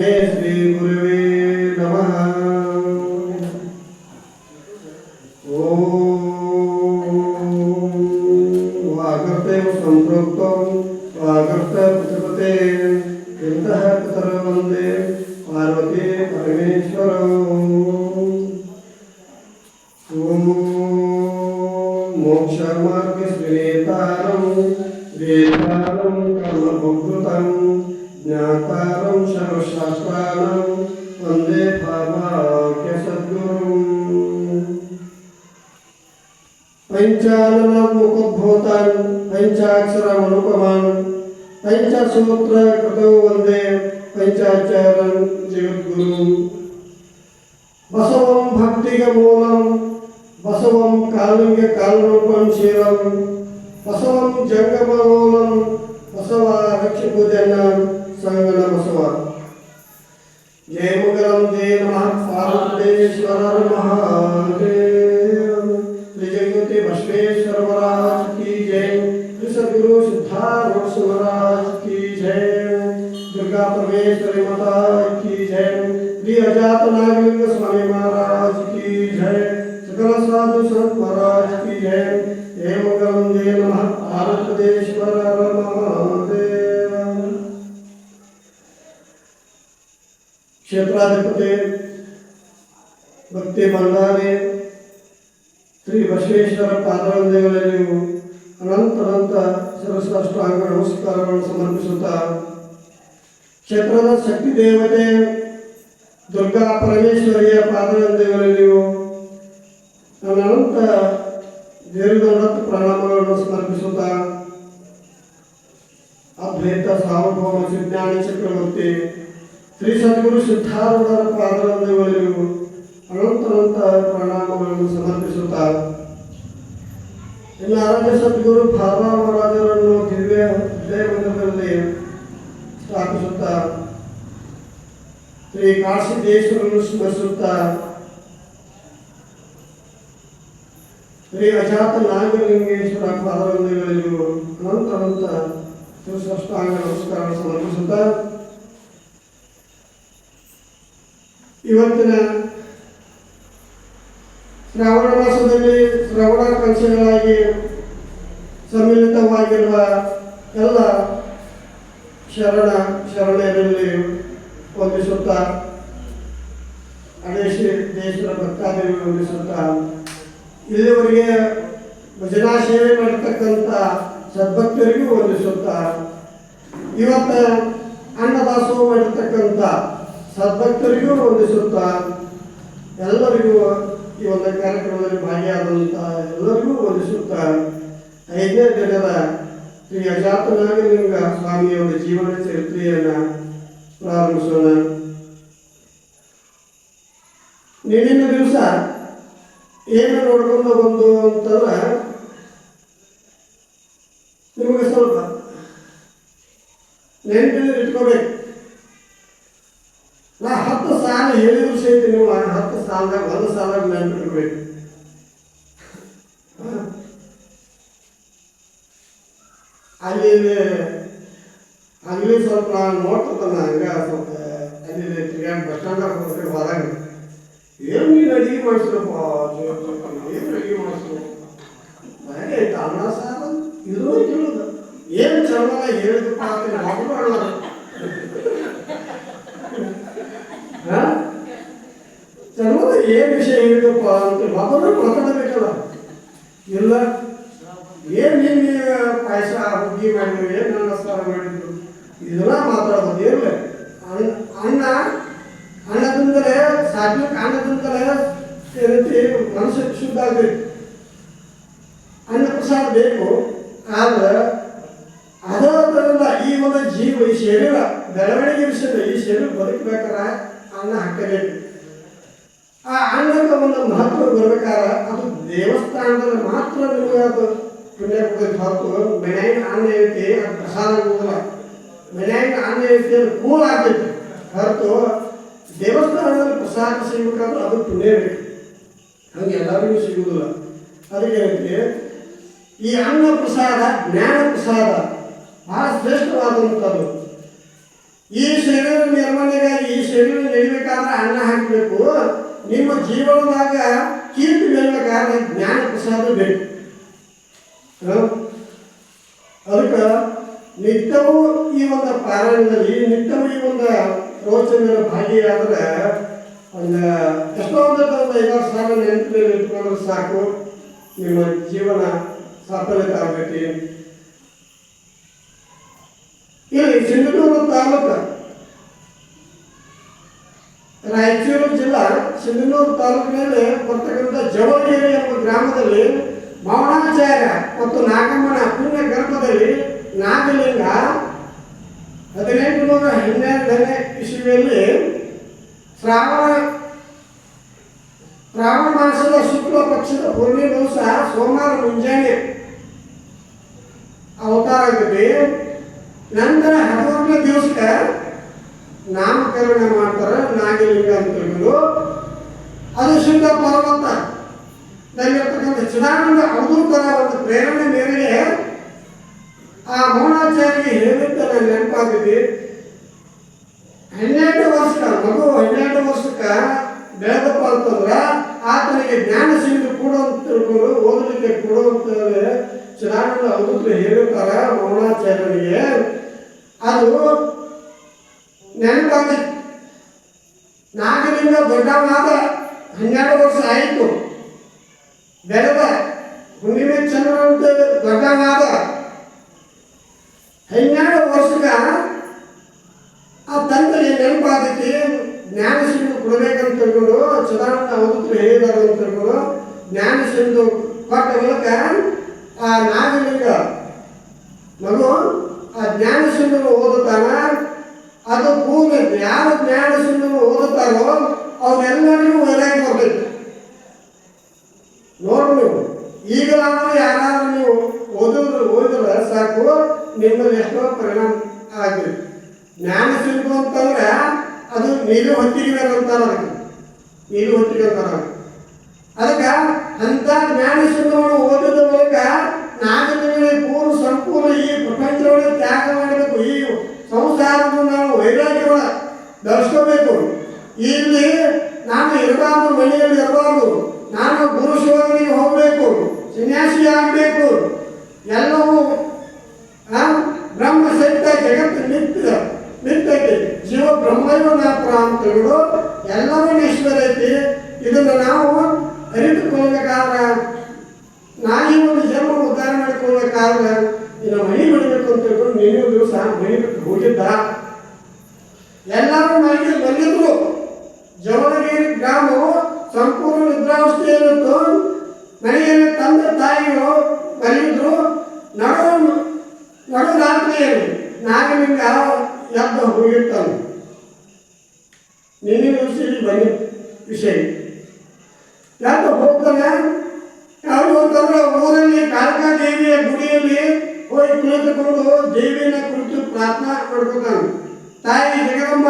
श्री गुरुवे नमः। ओम वागर्ते संप्रोक्तं वागर्ते प्रतिपते इंतः पितरो वन्दे पार्वती परमेश्वरौ। ओम मोक्षमार्गस्विनेतारं वेदानं कर्मभोक्तृतं ज्ञातारं सर्वशास्त्राणां वन्दे भावाख्यसद्गुरुं। पंचाननमुखोद्भूतान् पंचाक्षरमनुपमान् पंचसूत्रकृतौ वन्दे पंचाचार्यं जगद्गुरुं। बसवं भक्तिगमूलं बसवं कालिङ्गकालरूपं क्षीरं बसवं जङ्गममूलं बसवारक्षपूजनं संगन बसव। जय मंगलम जय नमः पार्वतीश्वर महादेव। श्री जगन्नाथ बसवेश्वर महाराज की जय। श्री सद्गुरु सिद्धार्थ महाराज की जय। दुर्गा परमेश्वरी माता की जय। श्री अजात नागलिंग स्वामी महाराज की जय। सकल साधु संत महाराज की जय। जय मंगलम जय नमः पार्वतीश्वर महादेव। क्षेत्राधिपति भक्ति भंडारी श्री बसवेश्वर पादवंदನೆಗಳು ಅನಂತ ಸರಸ್ವಷ್ಟಾಂಗ ನಮಸ್ಕಾರಗಳನ್ನು ಸಮರ್ಪಿಸುತ್ತಾ ಕ್ಷೇತ್ರದ ಶಕ್ತಿ ದೇವತೆ ದುರ್ಗಾ ಪರಮೇಶ್ವರಿಯ ಪಾದವಂದನೆಗಳು ಅನಂತ ದೇವರನ್ನ ಪ್ರಣಾಮಗಳನ್ನು ಸಮರ್ಪಿಸುತ್ತಾ ಅದ್ವೈತ ಸಾರ್ವಭೌಮ ವಿಜ್ಞಾನಿ ಚಕ್ರವರ್ತಿ ಶ್ರೀ ಸದ್ಗುರು ಸಿದ್ಧಾರೂಢರ ಪಾದವಂದನೆಗಳು ಅನಂತ ಪ್ರಣಾಮಗಳನ್ನು ಸಮರ್ಪಿಸುತ್ತಾ ಇನ್ನು ಆರಾಧ್ಯ ಸದ್ಗುರು ಬಾಬಾ ಮಹಾರಾಜರನ್ನು ದಿವ್ಯ ಹೃದಯದಲ್ಲಿ ಸ್ಥಾಪಿಸುತ್ತಾ ಶ್ರೀ ಕಾಶಿದೇಶ್ವರನ್ನು ಸ್ಮರಿಸುತ್ತಾ ಶ್ರೀ ಅಜಾತ ನಾಗಲಿಂಗೇಶ್ವರ ಪಾದವಂದನೆಗಳು ಅನಂತ ಶಿವಸಷ್ಟಾಂಗ ನಮಸ್ಕಾರ ಸಮರ್ಪಿಸುತ್ತಾ ಇವತ್ತಿನ ಶ್ರಾವಣ ಮಾಸದಲ್ಲಿ ಶ್ರವಣ ಪಂಚಗಳಾಗಿ ಸಮ್ಮಿಲಿತವಾಗಿರುವ ಎಲ್ಲ ಶರಣರಲ್ಲಿ ವಂದಿಸುತ್ತಾ ಅನೇಕ ದೇಶದ ಭಕ್ತಾದಿಗಳು ವಂದಿಸುತ್ತಾ ಇಲ್ಲಿವರೆಗೆ ಭಜನಾ ಸೇವೆ ಮಾಡತಕ್ಕಂಥ ಸದ್ಭಕ್ತರಿಗೂ ವಂದಿಸುತ್ತಾ ಇವತ್ತು ಅನ್ನದಾಸೋಹ ಮಾಡಿರ್ತಕ್ಕಂಥ ಸದ್ಭಕ್ತರಿಗೂ ವಂದಿಸುತ್ತಾ ಎಲ್ಲರಿಗೂ ಈ ಒಂದು ಕಾರ್ಯಕ್ರಮದಲ್ಲಿ ಭಾಗಿಯಾದಂಥ ಎಲ್ಲರಿಗೂ ವಂದಿಸುತ್ತಾ 5ನೇ ದಿನದ ಶ್ರೀ ಅಜಾತ ನಾಗಲಿಂಗ ಸ್ವಾಮಿಯವರ ಜೀವನ ಚರಿತ್ರೆಯನ್ನು ಪ್ರಾರಂಭಿಸೋಣ. ನಿನ್ನಿನ ದಿವಸ ಏನು ನೋಡ್ಕೊಂಡು ಬಂದು ಅಂತಂದ್ರೆ ನಿಮಗೆ ಸ್ವಲ್ಪ ನೆನಪಿನಲ್ಲಿ ಇಟ್ಕೋಬೇಕು. ನಾ 10 ಸಾಲ ಹೇಳಿದ್ರು ಸಹಿತ ನೀವು 10 ಸಾಲದಾಗ 1 ಸಾಲಾಗ ನೆನಪಿಟ್ಕೋಬೇಕು. ಅಲ್ಲಿ ಸ್ವಲ್ಪ ನಾನು ನೋಡ್ತಾನ ಹಂಗ ಸ್ವಲ್ಪ ಅಲ್ಲಿ ತಿರ್ಗಾಡಿ ಬಸ್ ಸ್ಟ್ಯಾಂಡಾಗ ಹೋಗ್ಬೇಕು ಹೊರಗೆ ಏನು ನೀನು ಅಡಿಗೆ ಮಾಡಿಸ್ರಪ್ಪ ಏನು ಅಡಿಗೆ ಮಾಡಿಸ್ರು ಬರೀ ಆಯ್ತು ಅನ್ನ ಸಾಲ ಇದು ಕೇಳೋದು ಏನು ಚಲೋನ ಹೇಳಿದಪ್ಪ ಅಂತ ಮಕ್ಕಳು ಅಲ್ಲ ಚಲೋದ ಏನು ವಿಷಯ ಹೇಳಿದಪ್ಪ ಅಂತ ಮಕ್ಕಳು ಮಾತಾಡಬೇಕಲ್ಲ. ಇಲ್ಲ ಏನು ನೀನು ಪಾಯಸ ಹುಗ್ಗಿ ಮಾಡಿದ್ರು ಏನು ನಮಸ್ಕಾರ ಮಾಡಿದ್ರು ಇದೆಲ್ಲ ಮಾತಾಡೋದು ಇರಲ್ಲ. ಅನ್ನದಿಂದಲೇ ಸಾತ್ವಿಕ ಅನ್ನದಿಂದಲೇ ಏನಂತ ಮನಸ್ಸು ಶುದ್ಧ ಆಗಬೇಕು. ಅನ್ನ ಪ್ರಸಾದ ಬೇಕು. ಆದ್ರೆ ಅದರಿಂದ ಈ ಒಂದು ಜೀವ ಈ ಶರೀರ ಬೆಳವಣಿಗೆ ವಿಷಯದ ಈ ಶರೀರ ಬದುಕಬೇಕಾದ್ರೆ ಅನ್ನ ಹಾಕಬೇಕು. ಆ ಅನ್ನಕ್ಕೆ ಒಂದು ಮಹತ್ವ ಬರ್ಬೇಕಾದ್ರೆ ಅದು ದೇವಸ್ಥಾನದಲ್ಲಿ ಮಾತ್ರ ನಿಮಗೆ ಅದು ಪುಣ್ಯ ಕೊಡೋದು ಹೊರತು ಮನೆಯಾಗ ಅನ್ನ ಐತಿ ಅದು ಪ್ರಸಾದ ಆಗೋದಿಲ್ಲ. ಮನೆಯಾಗ ಅನ್ನ ಐತಿ ಅದು ಕೂಲ್ ಆಗ್ತೈತಿ ಹೊರತು ದೇವಸ್ಥಾನದಲ್ಲಿ ಪ್ರಸಾದ ಸಿಗಬೇಕಾದ್ರೆ ಅದು ಪುಣ್ಯ ಬೇಕು. ಹಂಗೆ ಎಲ್ಲರಿಗೂ ಸಿಗುವುದಿಲ್ಲ. ಅದಕ್ಕೆ ಏನೈತಿ ಈ ಅನ್ನ ಪ್ರಸಾದ ಜ್ಞಾನ ಪ್ರಸಾದ ಬಹಳ ಶ್ರೇಷ್ಠವಾದಂಥದ್ದು. ಈ ಶರೀರ ನಿರ್ವಹಣೆಗಾಗಿ ಈ ಶರೀರ ನಡಿಬೇಕಾದ್ರೆ ಅನ್ನ ಹಾಕಬೇಕು. ನಿಮ್ಮ ಜೀವನದಾಗ ಕೀರ್ತಿ ಬೆಳಬೇಕಾದ್ರೆ ಜ್ಞಾನ ಪ್ರಸಾದ ಬೇಕು. ಅದಕ್ಕೆ ನಿತ್ಯವೂ ಈ ಒಂದು ಪಾರಾಯಣದಲ್ಲಿ ನಿತ್ಯವೂ ಈ ಒಂದು ಪ್ರವಚನದಲ್ಲಿ ಭಾಗಿಯಾದ್ರೆ ಒಂದು ಎಷ್ಟೋ ಒಂದು 5-6 ಸಾವಿರ ನೆನಪಿನಲ್ಲಿ ಇಟ್ಕೊಂಡ್ರೆ ಸಾಕು, ನಿಮ್ಮ ಜೀವನ ಸಫಲತೆ ಆಗಬೇಕು. ಇಲ್ಲಿ ಸಿಂಧನೂರು ತಾಲೂಕು, ರಾಯಚೂರು ಜಿಲ್ಲಾ ಸಿಂಧನೂರು ತಾಲೂಕಿನಲ್ಲಿ ಬರ್ತಕ್ಕಂಥ ಜವಳಗೇರಿ ಎಂಬ ಗ್ರಾಮದಲ್ಲಿ ಮೌನಾಚಾರ್ಯ ಮತ್ತು ನಾಗಮ್ಮನ ಪುಣ್ಯ ಗರ್ಭದಲ್ಲಿ ನಾಗಲಿಂಗ 1812ನೇ ಇಸವಿಯಲ್ಲಿ ಶ್ರಾವಣ ಮಾಸದ ಶುಕ್ಲ ಪಕ್ಷದ ಪೂರ್ಣಿ ದಿವಸ ಸೋಮವಾರ ಮುಂಜಾನೆ ಅವತಾರ ಆಗಿದೆ. ನಂತರ 14ನೇ ದಿವಸಕ್ಕೆ ನಾಮಕರಣ ಮಾಡ್ತಾರೆ, ನಾಗಲಿಂಗ ಅಂತ ಹೇಳಿದ್ರು. ಅದು ಶುದ್ಧ ಪರ್ವತ ದಲ್ಲಿರ್ತಕ್ಕಂಥ ಚಿದಾನಂದ ಅವಧೂತರ ಒಂದು ಪ್ರೇರಣೆ ಮೇರೆಗೆ ಆ ಮೌನಾಚಾರ್ಯಗೆ ಹೇಳಿದ್ದ ನೆನಪಾಗಿದೆ. 12 ವರ್ಷಕ್ಕೆ ಮಗು 12 ವರ್ಷಕ್ಕೆ ಬೆಳೆದಪ್ಪ ಅಂತಂದ್ರೆ ಆತನಿಗೆ ಜ್ಞಾನ ಸಿಂಧು ಕೊಡು ಅಂತ ತಿಳ್ಕೊಂಡು ಓದಲಿಕ್ಕೆ ಕೊಡು ಅಂತ ಚಿದಾನಂದ ಅವಧೂತರು ಹೇಳಿರ್ತಾರೆ ಮೌನಾಚಾರ್ಯನಿಗೆ. ಅದು ನೆನಪಾಗಿ ನಾಗಲಿಂಗ ದೊಡ್ಡವಾದ 12 ವರ್ಷ ಆಯಿತು, ಬೆಳೆದ ಹುಣ್ಣಿಮೆ ಚಂದ್ರ ಅಂತ ದೊಡ್ಡವಾದ 12 ವರ್ಷಕ್ಕೆ ಆ ತಂದೆಗೆ ನೆನಪಾಗೈತಿ ಜ್ಞಾನ ಸಿಂಧು ಕೊಡಬೇಕಂತ ತಿಳ್ಕೊಂಡು ಚಿದಾನಂದ ಅವಧೂತರು ಹೇಳಿದಾರೆ ಅಂತ ತಿಳ್ಕೊಂಡು ಜ್ಞಾನ ಸಿಂಧು ಕೊಟ್ಟ ಮೂಲಕ ಆ ನಾಗಲಿಂಗ ಮಗು ಆ ಜ್ಞಾನ ಸಿಂಧು ಓದುತ್ತಾನ. ಅದು ಪೂರ್ಣ ಯಾರು ಜ್ಞಾನ ಸಿಂಧು ಓದುತ್ತಾರೋ ಅವರೆಲ್ಲರಿಗೂ ವೈರಾಗ್ಯ ಬರಬೇಕು. ನೋಡ್ರಿ ನೀವು ಈಗಲಾದರೂ ಯಾರಾದ್ರೂ ನೀವು ಓದಿದ್ರೆ ಸಾಕು, ನಿಮ್ಮಲ್ಲಿ ಎಷ್ಟೋ ಪರಿಣಾಮ ಆಗಿದೆ. ಜ್ಞಾನ ಸಿಂಧು ಅಂತಂದ್ರೆ ಅದು ನೀರು ಹೊತ್ತಿಗೆ ಅಂತಾರೆ, ಅದಕ್ಕೆ ನೀರು ಹೊತ್ತಿಗೆ ಅಂತಾರೆ. ಅದಕ್ಕೆ ಅಂತ ಜ್ಞಾನ ಸಿಂಧುವನ್ನು ಓದಿದ ಮೂಲಕ ನಾಗಲಿಂಗನಿಗೆ ಪೂರ್ಣ ಸಂಪೂರ್ಣ ಈ ಪ್ರಪಂಚವನ್ನು ತ್ಯಾಗ ಮಾಡಬೇಕು. ಈ ಸಂಸಾರವನ್ನು ನಾವು ವೈರಾಗ್ಯವ ಧರಿಸ್ಕೋಬೇಕು. ಇಲ್ಲಿ ನಾನು ಇರಬಾರ್ದು, ಮನೆಯಲ್ಲಿ ಇರಬಾರ್ದು, ನಾನು ಗುರು ಶಿವನಿಗೆ ಹೋಗಬೇಕು, ಸನ್ಯಾಸಿ ಆಗಬೇಕು. ಎಲ್ಲವೂ ಬ್ರಹ್ಮ ಸಹಿತ ಜಗತ್ತು ನಿಂತೈತಿ, ಜೀವ ಬ್ರಹ್ಮೈವ ನಾಪುರ ಅಂತ ಹೇಳು ಎಲ್ಲವೂ ಈಶ್ವರ ಐತಿ. ಇದನ್ನು ನಾವು ಅರಿತುಕೊಳ್ಬೇಕಾದ್ರೆ ನಾಯಿ ಒಂದು ಜನ್ಮ ಉದ್ಧಾರ ಮಾಡಿಕೊಳ್ಬೇಕಾದ್ರೆ ಇನ್ನು ಮನೆ ಬಿಡಬೇಕು ಅಂತ ಹೇಳ್ಕೊಂಡು ನೀನು ದಿವಸ ಮನೆ ಬಿಟ್ಟು ಹೋಗಿದ್ದ. ಎಲ್ಲರೂ ಮನೆಗೆ ಬಂದಿದ್ರು. ಜವಳಗೇರಿ ಗ್ರಾಮವು ಸಂಪೂರ್ಣ ನಿದ್ರಾವಸ್ಥೆಯಲ್ಲಿತ್ತು. ಮನೆಯಲ್ಲಿ ತಂದೆ ತಾಯಿಗಳು ಮಲಗಿದ್ರು. ನಡು ರಾತ್ರಿಯಲ್ಲಿ ನಾಗಲಿಂಗ ಎದ್ದು ಹೋಗಿರ್ತಾನೆ. ನಿನ್ನೆ ದಿವಸ ಬಂದ ವಿಷಯ ಎದ್ದು ಹೋಗ್ತಾನೆ. ಯಾರು ಹೋಗ್ತಂದ್ರೆ ಊರಲ್ಲಿ ಕಾಳಕಾ ದೇವಿಯ ಗುಡಿಯಲ್ಲಿ ಹೋಗಿ ಕುಳಿತುಕೊಂಡು ದೇವಿನ ಕುರಿತು ಪ್ರಾರ್ಥನಾ ಮಾಡ್ಕೊತಾನೆ. ತಾಯಿ ಜಗದಂಬ,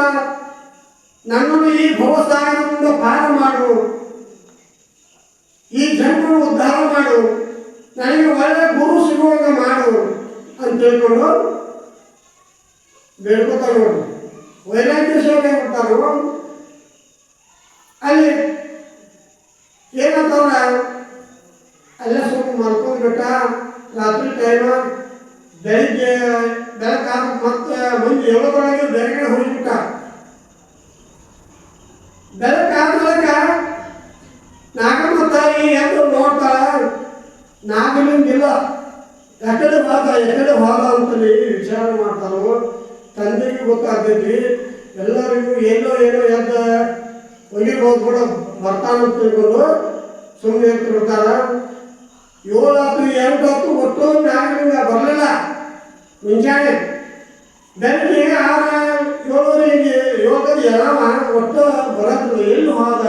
ನನ್ನನ್ನು ಈ ಭವಸಾಗರದಿಂದ ಪಾರ ಮಾಡು, ಈ ಜನ್ಮ ಉದ್ಧಾರ ಮಾಡು, ನನಗೆ ಒಳ್ಳೆ ಗುರು ಸಿಗುವಾಗ ಮಾಡು ಅಂತ ಹೇಳ್ಕೊಂಡು ಬೇಡ್ಕೊತಾನೆ. ನೋಡಿ ವೈರಾಗ್ಯ ಸೇವೆ ಕೊಡ್ತಾರೋ ಅಲ್ಲಿ ಏನಂತಂದ್ರೆ ಅಲ್ಲ ಸ್ವಲ್ಪ ಮಲ್ಕೊಂಡ್ಬಿಟ್ಟ. ರಾತ್ರಿ ಟೈಮ ಬೆಳಿಗ್ಗೆ ಬೆಳಕಾದ ಮತ್ತೆ ಮುಂದೆ ಏಳೋದ್ರೊಳಗೆ ಬೆಳಗ್ಗೆ ಹೋಗಿಬಿಟ್ಟ. ಬೆಳಕಾದ ಬಳಿಕ ನಾಗಮ್ಮ ತಾಯಿ ಎಂದು ನೋಡ್ತಾಳ, ನಾಗಲಿಂಗಿಲ್ಲ. ಎಕಡೆ ಹೋದ ಅಂತಲ್ಲಿ ವಿಚಾರ ಮಾಡ್ತಾರೋ. ತಂದೆಗೆ ಗೊತ್ತಾಗ್ತೈತಿ, ಎಲ್ಲರಿಗೂ ಏನೋ ಎದ್ದ ಒಗಿರ್ಬೋದು ಕೂಡ ಬರ್ತಾನಂತ ತಿಳ್ಕೊಂಡು ಸುಮ್ಮನೆ ಇರ್ತಿರ್ತಾರ. 7 ಹೊತ್ತು 8 ಹೊತ್ತು ಒಟ್ಟು ನಾಗಲಿಂಗ ಬರಲಿಲ್ಲ. ಮುಂಜಾನೆ ಬೆಳಗ್ಗೆ 6-7 ಯೋಗದ ಎಲ್ಲವ ಒಟ್ಟು ಬರೋದಿಲ್ಲ. ಎಲ್ಲಿ ಹೋದ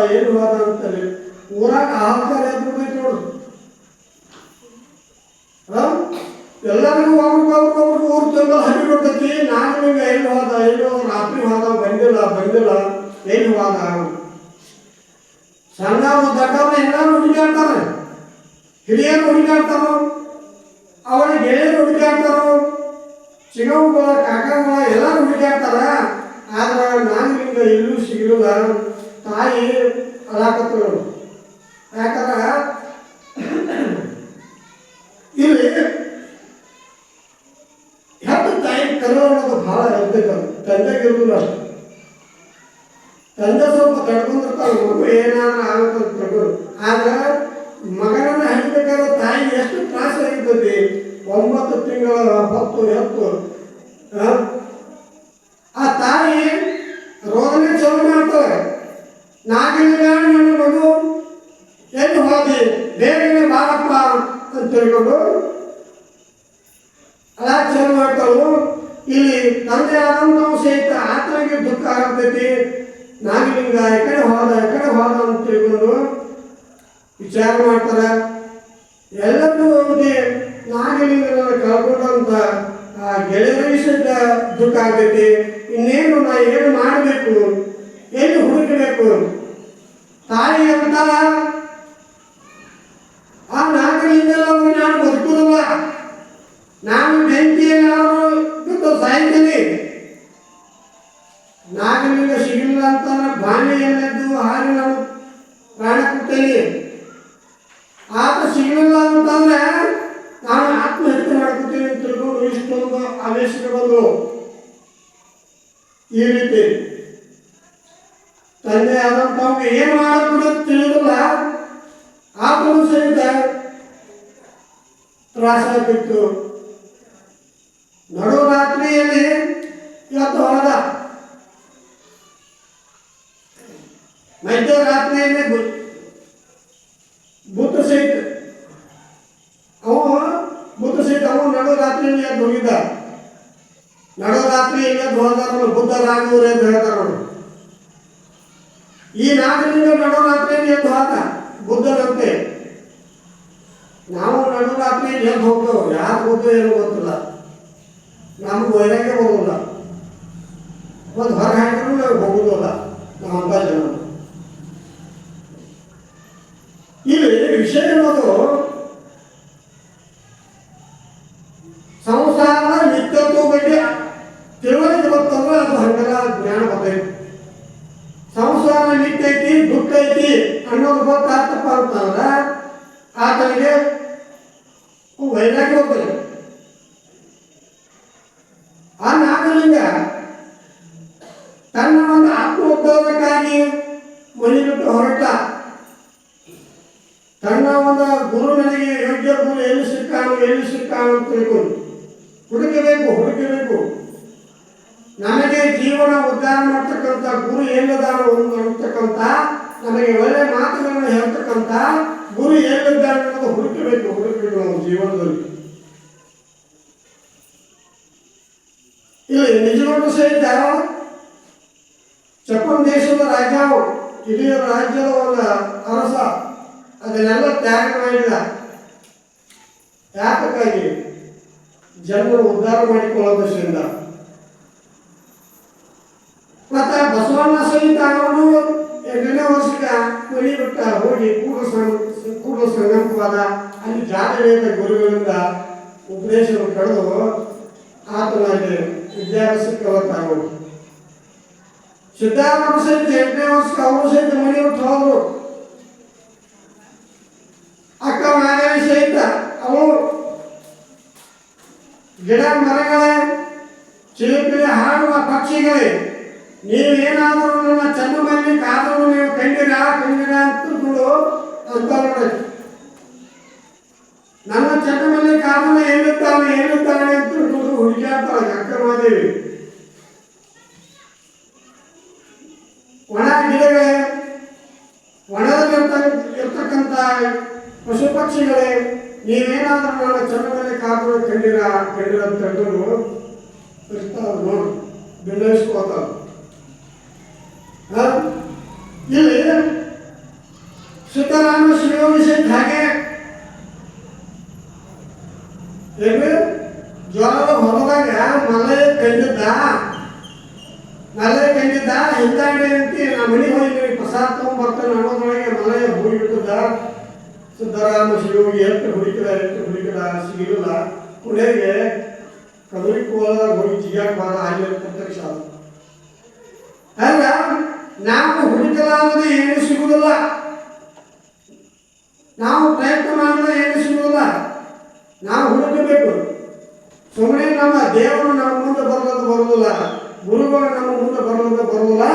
ಅಂತಲ್ಲಿ ಊರಾಗ ಆಹಾರ ಎದ್ಬಿಡ್ತೈತಿ ನೋಡು. ಎಲ್ಲರಿಗೂ ಒಬ್ರಿಗೊಬ್ರು ಊರು ತುಂಬ ಹರಿ ಬಿಡ್ತೈತಿ. ನಾಗಲಿಂಗ ಎಲ್ಲಿ ಹೋದ ರಾತ್ರಿ ಹೋದ, ಬಂದಿಲ್ಲ ಎಲ್ಲಿ ಹೋದ. ಸಣ್ಣ ದೊಡ್ಡವ್ರನ್ನ ಎಲ್ಲರೂ ಹುಡುಗಾಡ್ತಾರೆ, ಹಿರಿಯರು ಹುಡುಗಾಡ್ತಾರೋ, ಅವರ ಗೆಳೆಯರು ಹುಡುಗಾಡ್ತಾರೋ, ಚಿಗವುಗಳ ಕಾಕಗಳ ಎಲ್ಲರೂ ಹುಡುಗಾಡ್ತಾರ. ಆದ್ರೆ ನಾಗಲಿಂಗ ಎಲ್ಲೂ ಸಿಗಲಿಲ್ಲ. ತಾಯಿ ಅಳಾಕತ್ತಳು. ಯಾಕಂದ್ರೆ ಇಲ್ಲಿ ಹೆತ್ತು ತಾಯಿ ಕರು ಅನ್ನೋದು ಭಾಳ ಇರ್ತೈತೆ. ತಂದೆಗಿರುವುದಿಲ್ಲ ಅಷ್ಟು. ತಂದೆ ಸ್ವಲ್ಪ ತಡ್ಕೊಂಡಿರ್ತಾಳೆ, ಮಗು ಏನಾದ್ರೂ ಆಗುತ್ತೆ ಅಂತ ತಗೊಂಡು. ಆದ್ರೆ ಮಗನನ್ನು ಹಡಿಬೇಕಾದ್ರೆ ತಾಯಿಗೆ ಎಷ್ಟು ತ್ರಾಸ ಆಗಿರ್ತೈತಿ. 9 ತಿಂಗಳ ಹೊತ್ತು ಎತ್ತು ಆ ತಾಯಿ ರೋದನೆ ಚಾಲು ಮಾಡ್ತಾಳೆ. ನಾಗಲಿಂಗ ನನ್ನ ಮಗು ಎಲ್ಲಿ ಹೋದಿ, ಬೇಗನೆ ಬಾರಪ್ಪ ಅಂತ ತಿಳ್ಕೊಂಡು ಅಲ್ಲ ಚಾಲು ಮಾಡ್ತಾಳು. ಇಲ್ಲಿ ತಂದೆ ಆದಂಥವು ಸಹಿತ ಆತನಿಗೆ ದುಃಖ ಆಗ್ತೈತಿ. ನಾಗಲಿಂಗ ಈ ಕಡೆ ಹೋದ ಅಂತ ತಿಳ್ಕೊಂಡು ವಿಚಾರ ಮಾಡ್ತಾರೆ. ಎಲ್ಲರೂ ಹೋಗಿ ನಾಗಲಿಂಗನ ಕಳ್ಕೊಂಡಂತ ಆ ಗೆಳೆಯರಿಗೆ ಸಹಿತ ದುಃಖ ಆಗ್ತೈತಿ. ಇನ್ನೇನು ನಾ ಏನು ಮಾಡಬೇಕು, ಎಲ್ಲಿ ಹುಡುಕಬೇಕು? ತಾಯಿ ಅಂತಾರ, ಆ ನಾಗಲಿಂಗನವರು ನಾನು ಬದುಕುದಿಲ್ಲ, ನಾನು ಬೆಂಕಿಯನ್ನಾದರೂ ಸಾಯ್ತೀನಿ. ನಾಗಲಿಂಗ ಸಿಗಲಿಲ್ಲ ಅಂತಂದ್ರೆ ಬಾಣೆಯನ್ನೆದ್ದು ಹಾಗೆ ನಾನು ಪ್ರಾಣ ಕೊಡ್ತೇನೆ. ಆತ ಸಿಗಲಿಲ್ಲ ಅಂತಂದ್ರೆ ನಾನು ಆತ್ಮಹತ್ಯೆ ಮಾಡ್ಕೊತೀನಿ ಅಂತ ತಿಳ್ಕೊಂಡು ಇಷ್ಟೊಂದು ಆವೇಶಕ್ಕೆ ಬಂದು ಈ ರೀತಿ ತಂದೆ ಆದಂಥವ್ಗೆ ಏನು ಮಾಡೋದು ತಿಳಿದಿಲ್ಲ. ಆತನು ಸಹಿತ ತ್ರಾಸ ಆಗಿತ್ತು. ನಡು ರಾತ್ರಿಯಲ್ಲಿ ಇವತ್ತು ಹೋದ. ಮಧ್ಯರಾತ್ರಿಯಲ್ಲೇ ಬುದ್ಧ ಸಹಿತ ಅವನು ನಡು ರಾತ್ರಿಯಲ್ಲಿ ಎದ್ದು ಹೋಗಿದ್ದ. ನಡು ರಾತ್ರಿಯಲ್ಲಿ ಎದ್ದು ಹೋದಾರ ಬುದ್ಧ ರಾಘವರು ಎಂದು ಹೇಳ್ತಾರ. ಈ ನಾಗಲಿಂಗ ನಡು ರಾತ್ರಿಯಲ್ಲಿ ಎದ್ದು ಹೋದ ಬುದ್ಧನಂತೆ. ನಾವು ನಡು ರಾತ್ರಿಯಲ್ಲಿ ಎದ್ದು ಹೋಗ್ತೇವೆ. ಯಾರು ಬುದ್ಧ ಏನು ಗೊತ್ತಿಲ್ಲ, ನಮ್ಗೆ ವೈರಾಗ್ಯ ಬರೋಲ್ಲ. ಒಂದು ಹೊರ ಹಾಕಿದ್ರು ನಾವು ಹೋಗುವುದಿಲ್ಲ. ನಾವಂತ ಜನ ಇಲ್ಲಿ ವಿಷಯ ಅನ್ನೋದು ಸಂಸಾರದ ನಿತ್ಯತ್ವ ಬಗ್ಗೆ ತಿಳುವಳಿಕೆ ಬರ್ತಂದ್ರೆ ಅದು ಹಂಗೆಲ್ಲ ಜ್ಞಾನ ಬರ್ತೈತಿ. ಸಂಸಾರ ನಿತ್ಯ ಐತಿ, ದುಃಖ ಐತಿ ಅನ್ನೋದು ಗೊತ್ತಾಗ್ತಪ್ಪ ಅಂತಂದ್ರೆ ಆತನಿಗೆ ವೈರಾಗ್ಯ ಹೋಗ್ತದೆ. ಆ ನಾಗಲಿಂಗ ತನ್ನ ಒಂದು ಆತ್ಮೋದ್ಧಾರಕ್ಕಾಗಿ ಮನೆ ಬಿಟ್ಟು ಹೊರಟ. ತನ್ನ ಒಂದು ಗುರು ನನಗೆ ಯೋಗ್ಯ ಗುರು ಎಲ್ಲಿ ಸಿಕ್ಕಾನು ಅಂತ ತಿಳ್ಕೊಂಡು ಹುಡುಕಬೇಕು. ನಮಗೆ ಜೀವನ ಉದ್ಧಾರ ಮಾಡ್ತಕ್ಕಂಥ ಗುರು ಎಲ್ಲಿದ್ದಾರೋ ಅಂತಕ್ಕಂಥ, ನಮಗೆ ಒಳ್ಳೆ ಮಾತುಗಳನ್ನು ಹೇಳ್ತಕ್ಕಂಥ ಗುರು ಎಲ್ಲಿದ್ದಾರೆ ಅನ್ನೋದು ಹುಡುಕಬೇಕು ನಾವು ಜೀವನದಲ್ಲಿ. ಇಲ್ಲಿ ನಿಜವಾದ ಸಹಿತ ಚಪ್ಪನ್ ದೇಶದ ರಾಜ, ಇಡೀ ರಾಜ್ಯದ ಒಂದು ಅರಸ ಅದನ್ನೆಲ್ಲ ತ್ಯಾಗ ಮಾಡಿದ. ಯಾತಕ್ಕಾಗಿ? ಜನರು ಉದ್ಧಾರ ಮಾಡಿಕೊಳ್ಳೋದ್ರಿಂದ. ಮತ್ತೆ ಬಸವಣ್ಣ ಸಹಿತ ಅವನು 8ನೇ ವರ್ಷಕ್ಕೆ ಮನೆ ಬಿಟ್ಟ ಹೋಗಿ ಕೂಡಲ ಸಂಗಮವಾದ. ಅಲ್ಲಿ ಜಾಗವೇದ ಗುರುಗಳಿಂದ ಉಪದೇಶವನ್ನು ಕಳೆದು ಆತನಲ್ಲಿ ವಿದ್ಯಾಭ್ಯಾಸ ಕಲಿತಾರು. ಸಿದ್ಧಾರೂಢ ಸಹಿತ 8ನೇ ವರ್ಷಕ್ಕೆ ಅವರು ಸಹಿತ ಮನೆ ಬಿಟ್ಟು ಹೋದ್ರು. ಅಕ್ಕ ಮಾದೇವಿ ಸಹಿತ ಅವಳು ಗಿಡ ಮರಗಳೇ, ಚಿಲಿಪಿಲಿ ಹಾಡುವ ಪಕ್ಷಿಗಳೇ, ನೀವೇನಾದರೂ ನನ್ನ ಚನ್ನಮಲ್ಲಿ ಕಾದರೂ ನೀವು ಕಂಡಿರ ಅಂತ ನೋಡು ಅಂತ ನೋಡಿ. ನನ್ನ ಚನ್ನಮಲ್ಲಿ ಕಾದನ ಎನ್ನುತ್ತಾನೆ ಅಂತ ನೋಡು ಹುಡುಕಾಡ್ತಾಳೆ ಅಕ್ಕ ಮಾದೇವಿ. ಒಣ ಗಿಡಗಳೇ, ಒಣದಲ್ಲಿ ಇರ್ತಕ್ಕಂಥ ಪಶು ಪಕ್ಷಿಗಳೇ, ನೀವೇನಾದ್ರೂ ನನ್ನ ಚನ್ನಮಲ್ಲಿ ಕಾದರೂ ಕಂಡಿರ ಅಂತ ಹೇಳ್ಕೊಂಡು ಇರ್ತಾವ ನೋಡು, ಭಿನ್ನವಿಸ್ಕೋತಾವ. ಇಲ್ಲಿ ಸಿದ್ದರಾಮ ಶಿವಯೋಗಿ ಹಾಗೆ ಜ್ವರದ ಹೊರದಾಗ ಮಲೆ ಕಂಡಿದ್ದ ಹಿಂದಾಡಿ ಅಂತ ನಾ ಮನೆಗೆ ಹೋಗಿ ಪ್ರಸಾದ ತಗೊಂಡ್ಬರ್ತೇನೆ ಅನ್ನೋದ್ರೊಳಗೆ ಮಲೆ ಹೋಗಿಬಿಟ್ಟದ. ಸಿದ್ದರಾಮ ಶಿವಯೋಗಿ ಎಷ್ಟು ಹುಡುಕಿದ ಸಿಗಲಿಲ್ಲ. ಪುಣೆಗೆ ಕದರಿ ಕೋಲದಾಗ ಹೋಗಿ ಜಿಗ್ಯಾಕ ಬಾದ ಅಲ್ಲಿ ಪ್ರತ್ಯಕ್ಷ. ಅಲ್ಲ, ನಾವು ಹುಡುಕಲಾರದೆ ಏನು ಸಿಗುವುದಿಲ್ಲ, ನಾವು ಪ್ರಯತ್ನ ಮಾಡಿದ್ರೆ ಏನು ಸಿಗುವುದಿಲ್ಲ, ನಾವು ಹುಡುಕಬೇಕು. ಸುಮ್ಮನೆ ನಮ್ಮ ದೇವರು ನಮ್ಮ ಮುಂದೆ ಬರುವುದಿಲ್ಲ, ಗುರುಗಳು ನಮ್ಮ ಮುಂದೆ ಬರುವುದಿಲ್ಲ.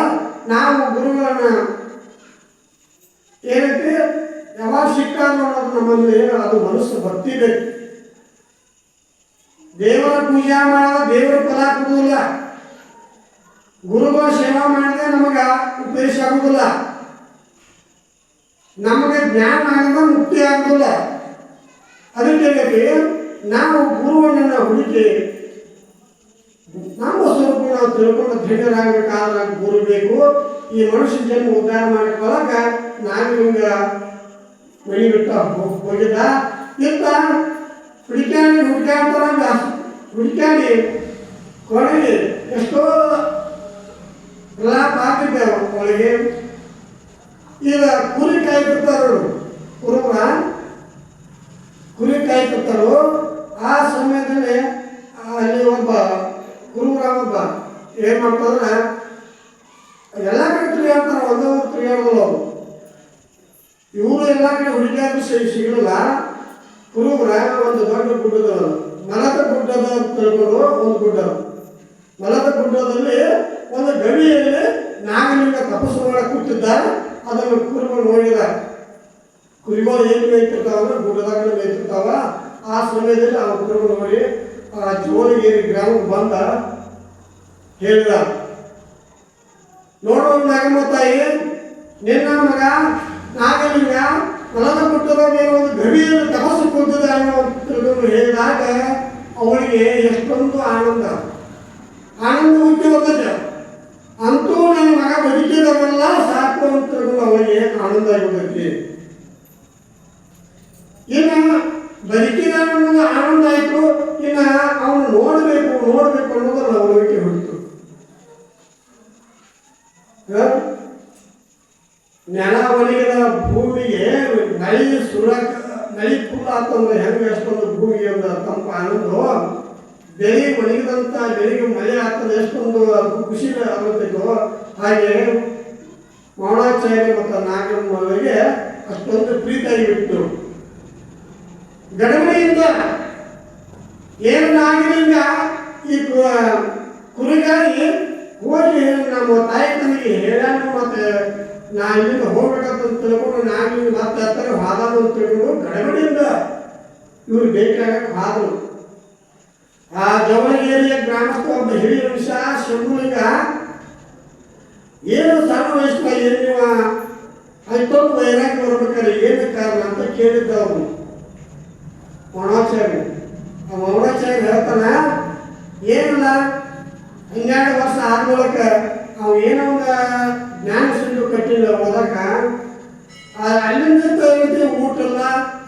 ನಾವು ಗುರುಗಳನ್ನ ಏನಂತೆ ಯಾವಾಗ ಸಿಕ್ಕಾದ್ರು ಅನ್ನೋದು ನಮ್ಮಲ್ಲಿ ಅದು ಮನಸ್ಸು ಭಕ್ತಿ ಬೇಕು. ದೇವರ ಪೂಜೆ ಮಾಡಿದ್ರೆ ದೇವರ ಫಲ ಕೊಡುವುದಿಲ್ಲ, ಗುರುಗಳ ಸೇವಾ ಮಾಡಿದ್ರೆ ನಮಗೆ ಉಪದೇಶ ಆಗುವುದಿಲ್ಲ, ನಮಗೆ ಜ್ಞಾನ ಆಗದ ಮುಕ್ತಿ ಆಗುವುದಿಲ್ಲ. ಅದಕ್ಕೆ ನಾವು ಗುರುವನ್ನ ಹುಡುಕಿ ನಮ್ಮ ಸ್ವರೂಪ ನಾವು ತಿಳ್ಕೊಂಡು ಧನ್ಯರಾಗಬೇಕಾದ್ರೆ ಗುರು ಬೇಕು. ಈ ಮನುಷ್ಯ ಜನ್ಮ ಉದ್ಧಾರ ಮಾಡಿಕೊಳ್ಳಾಗ ನಾವಿಂಗ ಮನೆ ಬಿಟ್ಟ ಹೋಗಿದ್ದ ಇಂತ ಹುಡುಕ್ಯಾಡಿ ಕೊನೆಗೆ ಎಷ್ಟೋ ಪ್ರಲಾಪ ಹಾಕಿದ್ದೇವೆ ಅವಳಿಗೆ. ಈಗ ಕುರಿ ಕಾಯ್ತಿರ್ತಾರು, ಕುರಿ ಕಾಯ್ತಿರ್ತಾರೋ ಆ ಸಮಯದಲ್ಲಿ ಅಲ್ಲಿ ಒಬ್ಬ ಕುರುಬ ಏನ್ ಮಾಡ್ತಾರ, ಎಲ್ಲ ಕಡೆ ತಿರುಗಾಡ್ತಾರ, ಒಂದೇ ಊರು ತಿರುಗಾಡೋದು ಅವರು. ಇವರು ಎಲ್ಲ ಕಡೆ ಹುಡುಗಿಯಾದ್ರು ಸಿಗಲಿಲ್ಲ. ಕುರುಬರ ಒಂದು ದೊಡ್ಡ ಗುಡ್ಡದ ಮಲದ ಗುಡ್ಡದ ಅಂತ ತಿಳ್ಕೊಂಡು ಒಂದು ಗುಡ್ಡ, ಮಲದ ಗುಡ್ಡದಲ್ಲಿ ಒಂದು ಗವಿಯಲ್ಲಿ ನಾಗಲಿಂಗ ತಪಸ್ಸು ಮಾಡಕ್ಕೆ ಕೂತಿದ್ದ. ಅದನ್ನು ಕುರುಬರು ನೋಡಿದ. ಕುರಿಗಳು ಏನು ಮೇಯ್ತಿರ್ತಾವ, ಗುಡ್ಡದಾಗ ಮೇಯ್ತಿರ್ತಾವ. ಆ ಸಮಯದಲ್ಲಿ ಆ ಕುರುಬರು ನೋಡಿ ಆ ಜೋಲಿಗೇರಿ ಗ್ರಾಮಕ್ಕೆ ಬಂದ ಹೇಳಿದ, ನೋಡೋ ನಾಗಮ್ಮ ತಾಯಿ, ನಿನ್ನ ಮಗ ನಾಗಲಿಂಗ ಮಲದ ಗುಡ್ಡದ ಮೇಲೆ ಒಂದು ಗವಿಯಲ್ಲಿ ತಪಸ್ಸು ಕೂತಿದೆ ಅನ್ನೋ ಹೇಳಿದಾಗ ಅವಳಿಗೆ ಎಷ್ಟೊಂದು ಆನಂದ ಹುಟ್ಟಿ ಹೋಗುತ್ತೆ. ಅಂತೂ ನನ್ನ ಮಗ ಬದುಕಿದವಲ್ಲ ಸಾಕು ಅಂತ ಅವಳಿಗೆ ಆನಂದ ಆಗಿಬಿಡುತ್ತೆ. ಇನ್ನು ಬದುಕಿದ ಅನ್ನೋದು ಆನಂದ ಆಯಿತು. ಇನ್ನು ಅವನು ನೋಡಬೇಕು ಅನ್ನೋದು ಲವಲವಿಕೆ ಹೊಡಿತು. ನೆಲ ಒಣಗಿದ ಭೂಮಿಗೆ ನಳಿ ಫುಲ್ ಆತಂದ್ರೆ ಹೆಂಗೆ ಎಷ್ಟೊಂದು ಭೂಮಿಗೆ ಒಂದು ತಂಪ ಆನಂದ, ಬೆಳೆ ಒಣಗಿದಂಥ ಬೆಳೆಗೆ ಮಳೆ ಆಗ್ತದೆ ಎಷ್ಟೊಂದು ಖುಷಿ ಆಗುತ್ತಿತ್ತು. ಹಾಗೆ ಮೌನಾಚಾರ್ಯ ಮತ್ತು ನಾಗಮ್ಮನಿಗೆ ಅಷ್ಟೊಂದು ಪ್ರೀತಿಯಾಗಿಬಿಟ್ಟು ಗಡಬಡಿಯಿಂದ ಏನು ನಾಗಲಿಂಗ ಈ ಕುರಿಗಾಗಿ ಹೋಗಿ ನಮ್ಮ ತಾಯಿ ತನಗೆ ಹೇಳ್ಯಾನು. ಮತ್ತೆ ನಾ ಇಲ್ಲಿಂದ ಹೋಗ್ಬೇಕಂತ ತಿಳ್ಕೊಂಡು ನಾಗಲಿಂಗ ಮತ್ತೆ ಹತ್ತರ ಹಾದಾನು ಅಂತ ತಿಳ್ಕೊಂಡು ಗಡಬಡಿಯಿಂದ ಇವ್ರು ಬೇಕಾಗಕ್ಕೆ ಹಾದರು. ಆ ಜವಳಗೇರಿಯ ಗ್ರಾಮಸ್ಥ ಒಬ್ಬ ಹಿರಿಯ ಮನುಷ್ಯ ಶಂಭುಲಿಂಗ ಏನು ಸಣ್ಣ ವಯಸ್ಸಿನ ಏನು ನೀವು ಅಷ್ಟೊಂದು ವೈರಾಗ್ಯ ಬರ್ಬೇಕಾದ್ರೆ ಏನು ಕಾರಣ ಅಂತ ಕೇಳಿದ್ದ ಅವನು ಮೌನಾಚಾರ್ಯ. ಆ ಮೌನಾಚಾರ್ಯ ಹೇಳ್ತಾನ, ಏನಿಲ್ಲ 12 ವರ್ಷ ಆದ ಮೂಲಕ ಅವು ಏನೋ ಒಂದು ಜ್ಞಾನ ಸಿಂಧು ಕಟ್ಟಿಲ್ಲ ಹೋದಾಗ ಅಲ್ಲಿಂದ ಊಟ ಇಲ್ಲ,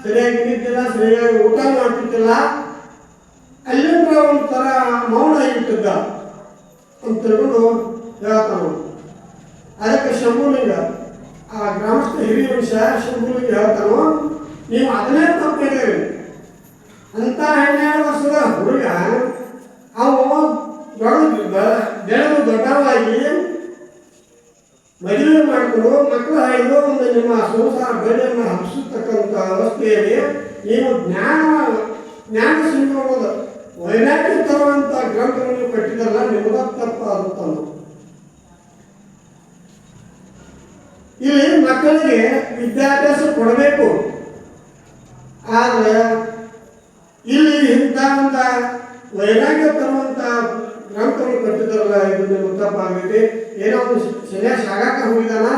ಸರಿಯಾಗಿ ನಿಂತಿಲ್ಲ, ಸರಿಯಾಗಿ ಊಟ ಮಾಡ್ತಿದ್ದಿಲ್ಲ, ಅಲ್ಲಿಂದ ಒಂಥರ ಮೌನ ಆಗಿಬಿಟ್ಟಿದ್ದ ಅಂತ ತಿಳ್ಕೊಂಡು ಹೇಳ್ತಾನ. ಅದಕ್ಕೆ ಶಂಭುಲಿಂಗ ಆ ಗ್ರಾಮಸ್ಥ ಹಿರಿಯ ಮನುಷ್ಯ ಶಂಭುಲಿಂಗ ಹೇಳ್ತಾನೋ, ನೀವು ಅದನ್ನೇ ತಪ್ಪಿದ್ದೀರಿ. ಅಂತ 12 ವರ್ಷದ ಹುಡುಗ ಅವು ಬೆಳೆದು ದೊಡ್ಡವಾಗಿ ಮದುವೆ ಮಾಡಿಕೊಂಡು ಮಕ್ಕಳು ಹಾಯ್ದು ಒಂದು ನಿಮ್ಮ ಸಂಸಾರ ಬೆಳೆಯನ್ನು ಹಬ್ಬಿಸತಕ್ಕಂಥ ಅವಸ್ಥೆಯಲ್ಲಿ ನೀವು ಜ್ಞಾನ ಸಿಂಧು ವೈರಾಗ್ಯ ತರುವಂಥ ಗ್ರಂಥಗಳನ್ನು ಕಟ್ಟಿದಲ್ಲ, ನಿಮ್ಮದ ತಪ್ಪಾಗುತ್ತಂದು. ಇಲ್ಲಿ ಮಕ್ಕಳಿಗೆ ವಿದ್ಯಾಭ್ಯಾಸ ಕೊಡಬೇಕು, ಆದರೆ ಇಲ್ಲಿ ಇಂಥ ಒಂದು ವೈರಾಗ್ಯ ತರುವಂಥ ಗ್ರಂಥಗಳು ಕಟ್ಟಿದಾರಲ್ಲ, ಇದು ನಿಮ್ಗೆ ತಪ್ಪಾಗೈತಿ. ಏನೋ ಒಂದು ಸನ್ಯಾಸ ಆಗಾಕ ಹೋಗಿದಾನ,